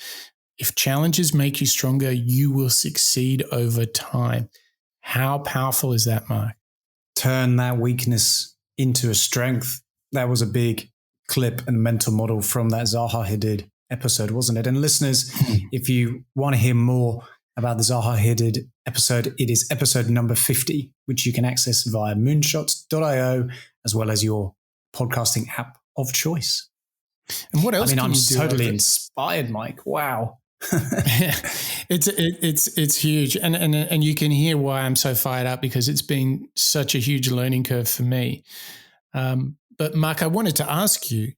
If challenges make you stronger, you will succeed over time. How powerful is that, Mark? Turn that weakness into a strength. That was a big clip and mental model from that Zaha Hadid episode, wasn't it? And listeners, if you want to hear more about the Zaha Hadid episode, it is episode number 50, which you can access via moonshots.io, as well as your podcasting app of choice. And what else? I'm totally inspired, Mike. Wow. It's huge. And you can hear why I'm so fired up, because it's been such a huge learning curve for me. But Mark, I wanted to ask you,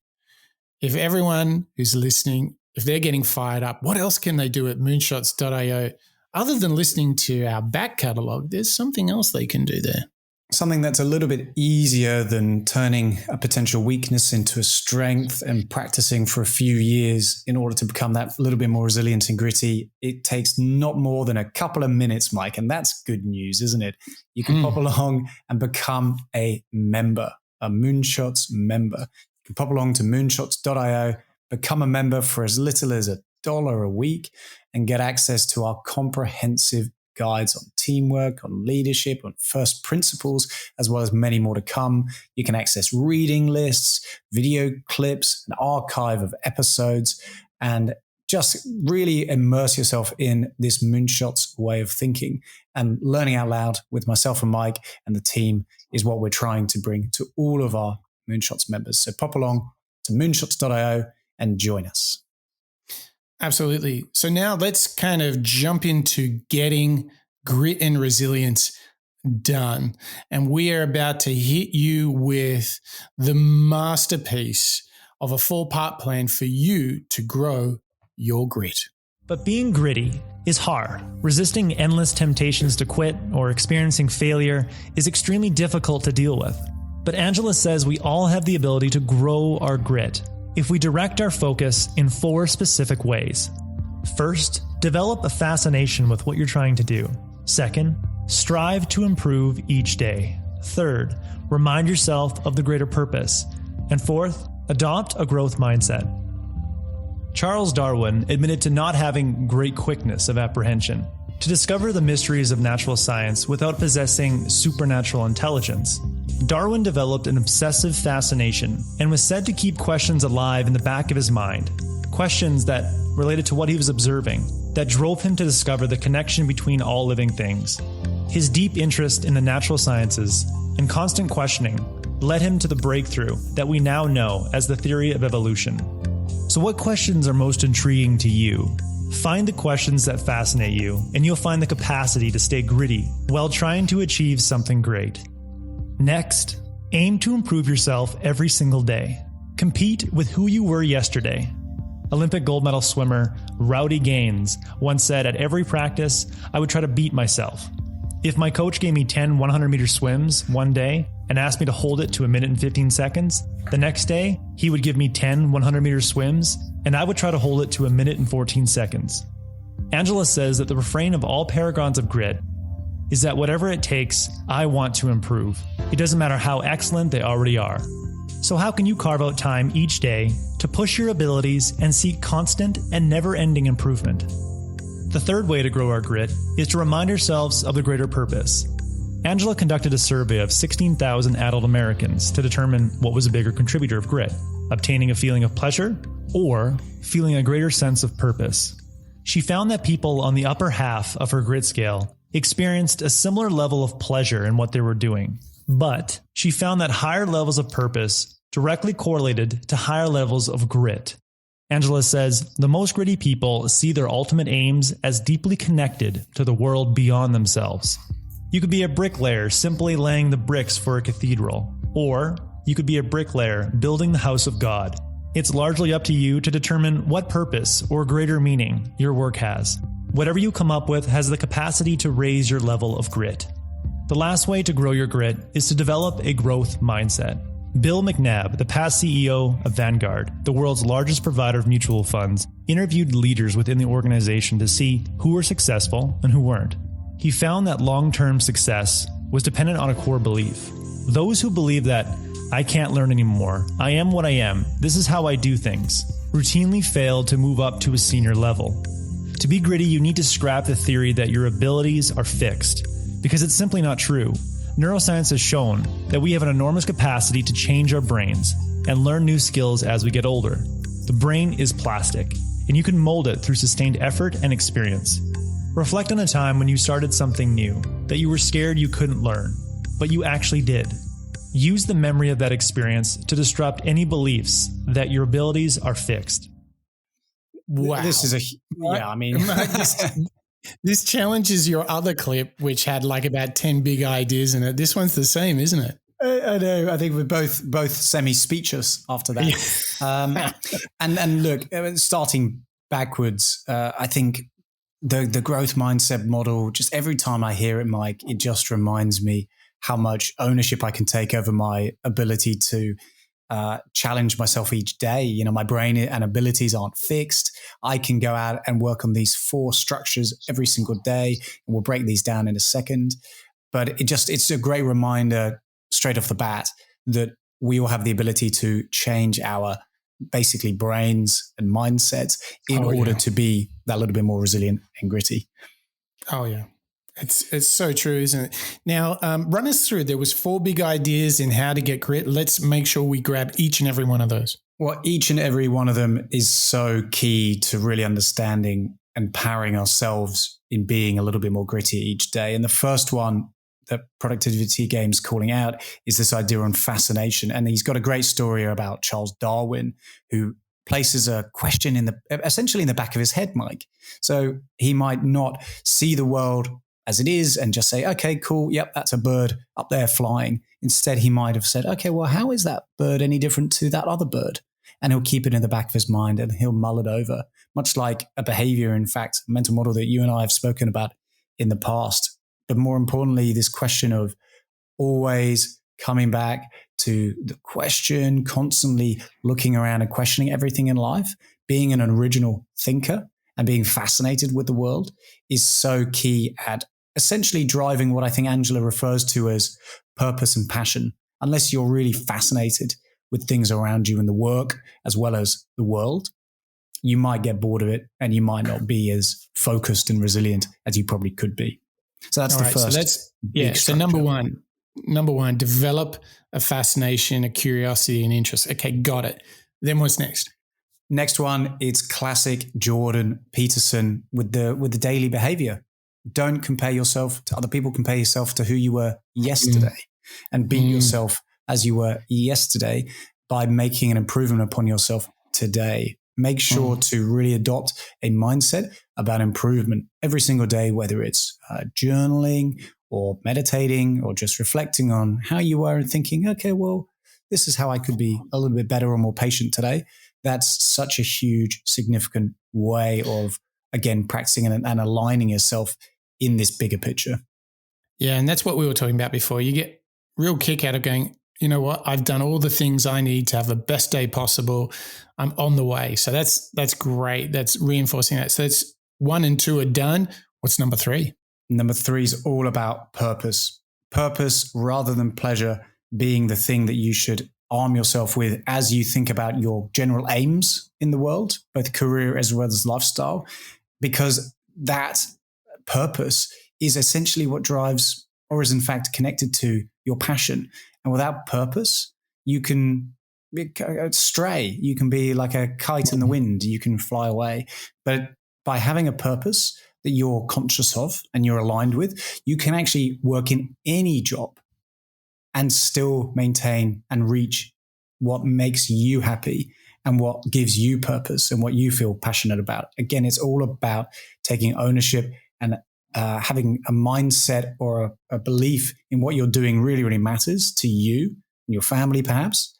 if everyone who's listening, if they're getting fired up, what else can they do at moonshots.io? Other than listening to our back catalogue, there's something else they can do there. Something that's a little bit easier than turning a potential weakness into a strength and practicing for a few years in order to become that little bit more resilient and gritty. It takes not more than a couple of minutes, Mike, and that's good news, isn't it? You can pop along and become a member, a Moonshots member. You can pop along to moonshots.io, become a member for as little as $1 a week, and get access to our comprehensive guides on teamwork, on leadership, on first principles, as well as many more to come. You can access reading lists, video clips, an archive of episodes, and just really immerse yourself in this Moonshots way of thinking. And learning out loud with myself and Mike and the team is what we're trying to bring to all of our Moonshots members. So pop along to moonshots.io and join us. Absolutely. So now let's kind of jump into getting grit and resilience done. And we are about to hit you with the masterpiece of a 4-part plan for you to grow your grit. But being gritty is hard. Resisting endless temptations to quit or experiencing failure is extremely difficult to deal with. But Angela says we all have the ability to grow our grit if we direct our focus in 4 specific ways. First, develop a fascination with what you're trying to do. Second, strive to improve each day. Third, remind yourself of the greater purpose. And fourth, adopt a growth mindset. Charles Darwin admitted to not having great quickness of apprehension. To discover the mysteries of natural science without possessing supernatural intelligence, Darwin developed an obsessive fascination and was said to keep questions alive in the back of his mind. Questions that related to what he was observing, that drove him to discover the connection between all living things. His deep interest in the natural sciences and constant questioning led him to the breakthrough that we now know as the theory of evolution. So what questions are most intriguing to you? Find the questions that fascinate you, and you'll find the capacity to stay gritty while trying to achieve something great. Next, aim to improve yourself every single day. Compete with who you were yesterday. Olympic gold medal swimmer Rowdy Gaines once said, "At every practice, I would try to beat myself. If my coach gave me 10 100-meter swims one day and asked me to hold it to 1 minute and 15 seconds, the next day he would give me 10 100-meter swims and I would try to hold it to 1 minute and 14 seconds. Angela says that the refrain of all paragons of grit is that whatever it takes, I want to improve. It doesn't matter how excellent they already are. So how can you carve out time each day to push your abilities and seek constant and never-ending improvement? The third way to grow our grit is to remind ourselves of the greater purpose. Angela conducted a survey of 16,000 adult Americans to determine what was a bigger contributor of grit, obtaining a feeling of pleasure or feeling a greater sense of purpose. She found that people on the upper half of her grit scale experienced a similar level of pleasure in what they were doing. But she found that higher levels of purpose directly correlated to higher levels of grit. Angela says, the most gritty people see their ultimate aims as deeply connected to the world beyond themselves. You could be a bricklayer simply laying the bricks for a cathedral, or you could be a bricklayer building the house of God. It's largely up to you to determine what purpose or greater meaning your work has. Whatever you come up with has the capacity to raise your level of grit. The last way to grow your grit is to develop a growth mindset. Bill McNabb, the past CEO of Vanguard, the world's largest provider of mutual funds, interviewed leaders within the organization to see who were successful and who weren't. He found that long-term success was dependent on a core belief. Those who believe that, I can't learn anymore, I am what I am, this is how I do things, routinely failed to move up to a senior level. To be gritty, you need to scrap the theory that your abilities are fixed, because it's simply not true. Neuroscience has shown that we have an enormous capacity to change our brains and learn new skills as we get older. The brain is plastic, and you can mold it through sustained effort and experience. Reflect on a time when you started something new that you were scared you couldn't learn, but you actually did. Use the memory of that experience to disrupt any beliefs that your abilities are fixed. Wow. This is This challenges your other clip, which had like about 10 big ideas in it. This one's the same, isn't it? I know. I think we're both semi-speechless after that. And look, starting backwards, I think the growth mindset model, just every time I hear it, Mike, it just reminds me how much ownership I can take over my ability to challenge myself each day. You know, my brain and abilities aren't fixed. I can go out and work on these 4 structures every single day, and we'll break these down in a second. But it's a great reminder straight off the bat that we all have the ability to change our basically brains and mindsets in order to be that little bit more resilient and gritty. Oh, yeah. It's so true, isn't it? Now, run us through. There was 4 big ideas in how to get grit. Let's make sure we grab each and every one of those. Well, each and every one of them is so key to really understanding and powering ourselves in being a little bit more gritty each day. And the first one that Productivity Game's calling out is this idea on fascination. And he's got a great story about Charles Darwin, who places a question essentially in the back of his head, Mike. So he might not see the world as it is and just say, okay, cool, yep, that's a bird up there flying. Instead, he might have said, okay, well, how is that bird any different to that other bird? And he'll keep it in the back of his mind and he'll mull it over, much like a behavior, in fact, a mental model that you and I have spoken about in the past. But more importantly, this question of always coming back to the question, constantly looking around and questioning everything in life, being an original thinker and being fascinated with the world is so key at essentially driving what I think Angela refers to as purpose and passion. Unless you're really fascinated with things around you in the work as well as the world, you might get bored of it and you might not be as focused and resilient as you probably could be. So that's first. So number one, develop a fascination, a curiosity, and interest. Okay, got it. Then what's next? Next one, it's classic Jordan Peterson with the daily behavior. Don't compare yourself to other people. Compare yourself to who you were yesterday and beat yourself as you were yesterday by making an improvement upon yourself today. Make sure to really adopt a mindset about improvement every single day, whether it's journaling or meditating or just reflecting on how you were and thinking, okay, well, this is how I could be a little bit better or more patient today. That's such a huge, significant way of, again, practicing and aligning yourself in this bigger picture. Yeah, and that's what we were talking about before. You get real kick out of going, you know what, I've done all the things I need to have the best day possible. I'm on the way. So that's great. That's reinforcing that. So that's 1 and 2 are done. What's number 3? Number 3 is all about purpose. Purpose rather than pleasure being the thing that you should arm yourself with as you think about your general aims in the world, both career as well as lifestyle, because that purpose is essentially what drives or is in fact connected to your passion. And without purpose, you can stray. You can be like a kite in the wind. You can fly away. But by having a purpose that you're conscious of and you're aligned with, you can actually work in any job and still maintain and reach what makes you happy and what gives you purpose and what you feel passionate about. Again, it's all about taking ownership and having a mindset or a belief in what you're doing really, really matters to you and your family, perhaps,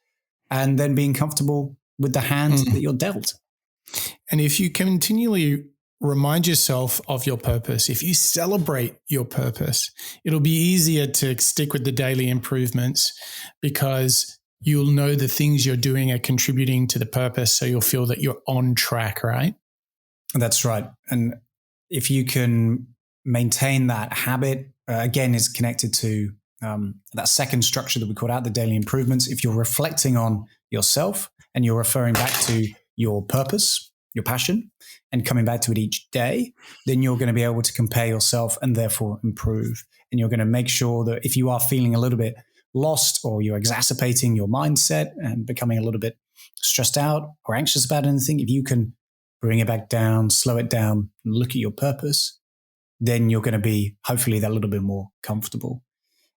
and then being comfortable with the hand that you're dealt. And if you continually remind yourself of your purpose, if you celebrate your purpose, it'll be easier to stick with the daily improvements because you'll know the things you're doing are contributing to the purpose. So you'll feel that you're on track, right? That's right. And if you can maintain that habit, again, is connected to that second structure that we called out, the daily improvements. If you're reflecting on yourself and you're referring back to your purpose, your passion, and coming back to it each day, then you're going to be able to compare yourself and therefore improve. And you're going to make sure that if you are feeling a little bit lost or you're exacerbating your mindset and becoming a little bit stressed out or anxious about anything, if you can bring it back down, slow it down, and look at your purpose, then you're going to be hopefully that little bit more comfortable.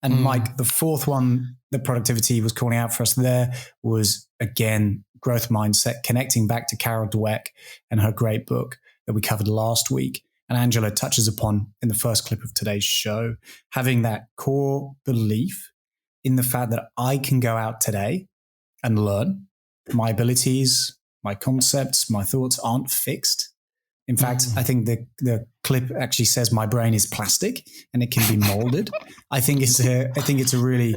And Mike, the fourth one that productivity was calling out for us there was, again, growth mindset, connecting back to Carol Dweck and her great book that we covered last week. And Angela touches upon in the first clip of today's show, having that core belief in the fact that I can go out today and learn. My abilities, my concepts, my thoughts aren't fixed. In fact, I think the clip actually says my brain is plastic and it can be molded. I think it's a really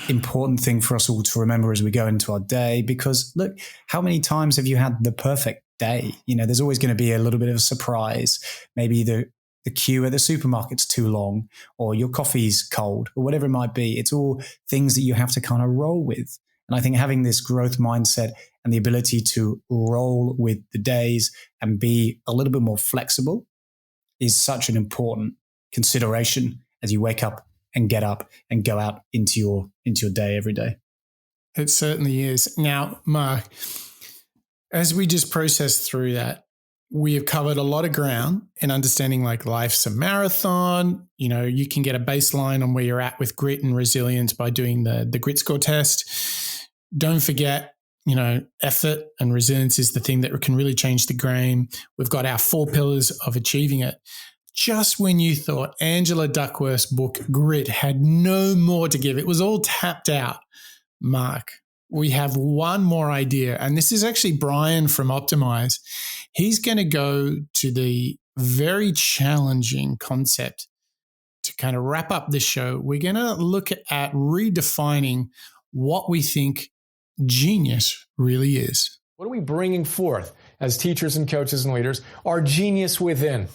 important thing for us all to remember as we go into our day, because look, how many times have you had the perfect day? You know, there's always going to be a little bit of a surprise. Maybe the queue at the supermarket's too long, or your coffee's cold, or whatever it might be. It's all things that you have to kind of roll with. And I think having this growth mindset and the ability to roll with the days and be a little bit more flexible is such an important consideration as you wake up and get up and go out into your day every day. It certainly is. Now, Mark, as we just process through that, we have covered a lot of ground in understanding like life's a marathon. You know, you can get a baseline on where you're at with grit and resilience by doing the grit score test. Don't forget, you know, effort and resilience is the thing that can really change the game. We've got our 4 pillars of achieving it. Just when you thought Angela Duckworth's book, Grit, had no more to give, it was all tapped out, Mark, we have one more idea. And this is actually Brian from Optimize. He's going to go to the very challenging concept to kind of wrap up this show. We're going to look at redefining what we think genius really is. What are we bringing forth as teachers and coaches and leaders? Our genius within.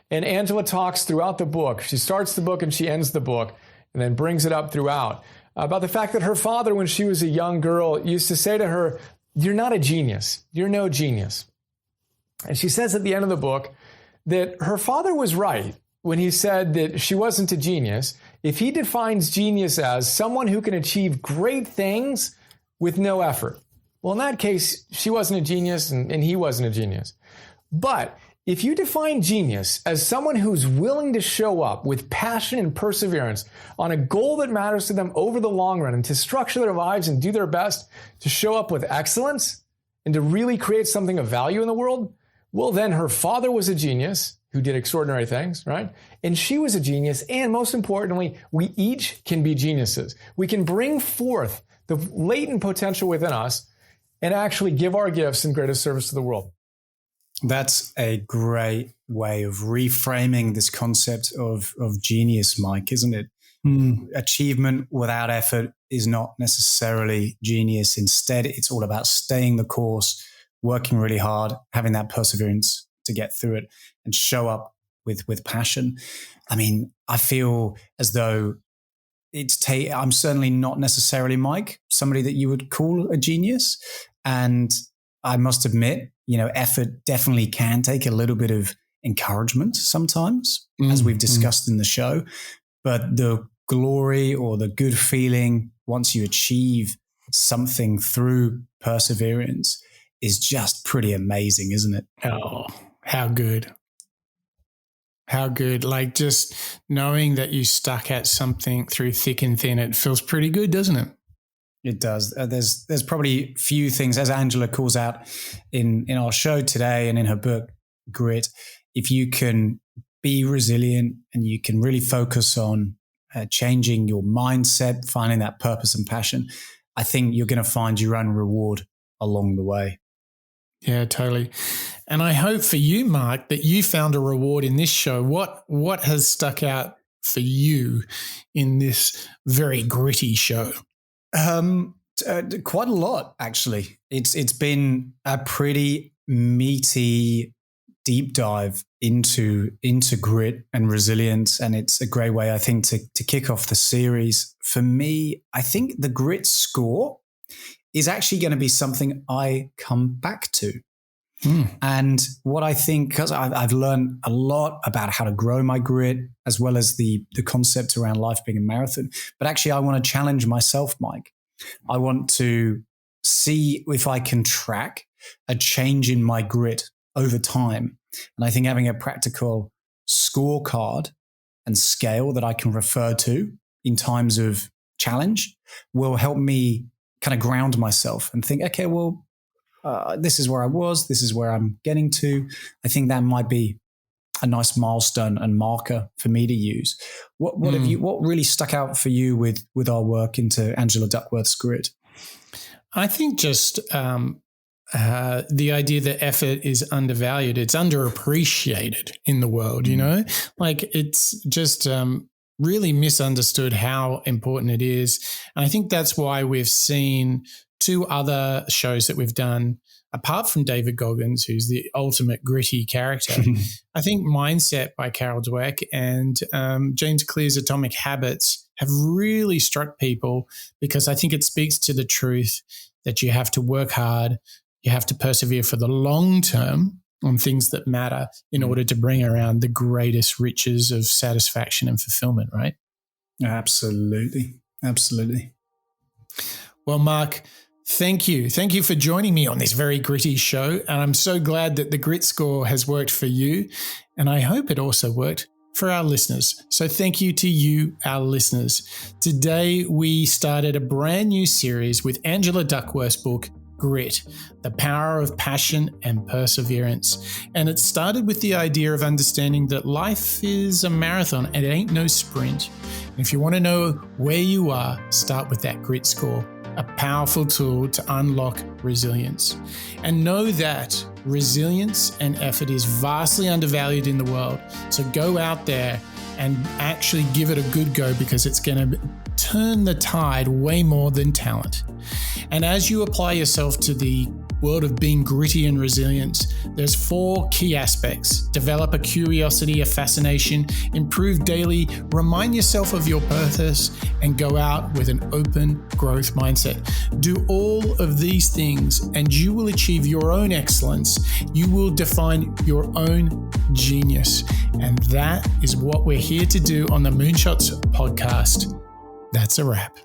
And Angela talks throughout the book. She starts the book and she ends the book and then brings it up throughout about the fact that her father, when she was a young girl, used to say to her, "You're not a genius. You're no genius." And she says at the end of the book that her father was right when he said that she wasn't a genius. If he defines genius as someone who can achieve great things with no effort, well, in that case, she wasn't a genius and he wasn't a genius. But if you define genius as someone who's willing to show up with passion and perseverance on a goal that matters to them over the long run and to structure their lives and do their best to show up with excellence and to really create something of value in the world, well, then her father was a genius who did extraordinary things, right? And she was a genius. And most importantly, we each can be geniuses. We can bring forth the latent potential within us and actually give our gifts in greatest service to the world. That's a great way of reframing this concept of genius, Mike, isn't it? Achievement without effort is not necessarily genius. Instead, it's all about staying the course, working really hard, having that perseverance to get through it and show up with passion. I mean, I feel as though I'm certainly not necessarily, Mike, somebody that you would call a genius. And I must admit, you know, effort definitely can take a little bit of encouragement sometimes, as we've discussed in the show. But the glory or the good feeling once you achieve something through perseverance is just pretty amazing, isn't it? Oh, how good. How good. Like just knowing that you stuck at something through thick and thin, it feels pretty good, doesn't it? It does. There's probably few things, as Angela calls out in our show today and in her book, Grit, if you can be resilient and you can really focus on changing your mindset, finding that purpose and passion, I think you're going to find your own reward along the way. Yeah, totally. And I hope for you, Mark, that you found a reward in this show. What has stuck out for you in this very gritty show? Quite a lot, actually. It's been a pretty meaty deep dive into grit and resilience, and it's a great way, I think, to kick off the series. For me, I think the grit score is actually going to be something I come back to. And what I think, because I've learned a lot about how to grow my grit, as well as the concept around life being a marathon. But actually, I want to challenge myself, Mike. I want to see if I can track a change in my grit over time. And I think having a practical scorecard and scale that I can refer to in times of challenge will help me kind of ground myself and think, okay, well, this is where I was, this is where I'm getting to. I think that might be a nice milestone and marker for me to use. What really stuck out for you with our work into Angela Duckworth's grit? I think just the idea that effort is undervalued, it's underappreciated in the world, you know, like it's just really misunderstood how important it is. And I think that's why we've seen 2 other shows that we've done, apart from David Goggins, who's the ultimate gritty character. I think Mindset by Carol Dweck and James Clear's Atomic Habits have really struck people, because I think it speaks to the truth that you have to work hard, you have to persevere for the long term, on things that matter in order to bring around the greatest riches of satisfaction and fulfillment, right? Absolutely. Absolutely. Well, Mark, thank you. Thank you for joining me on this very gritty show. And I'm so glad that the grit score has worked for you. And I hope it also worked for our listeners. So thank you to you, our listeners. Today, we started a brand new series with Angela Duckworth's book, Grit, The Power of Passion and Perseverance. And it started with the idea of understanding that life is a marathon and it ain't no sprint. And if you want to know where you are, start with that grit score, a powerful tool to unlock resilience. And know that resilience and effort is vastly undervalued in the world. So go out there and actually give it a good go, because it's going to turn the tide way more than talent. And as you apply yourself to the world of being gritty and resilient, there's 4 key aspects. Develop a curiosity, a fascination, improve daily, remind yourself of your purpose, and go out with an open growth mindset. Do all of these things and you will achieve your own excellence. You will define your own genius. And that is what we're here to do on the Moonshots podcast. That's a wrap.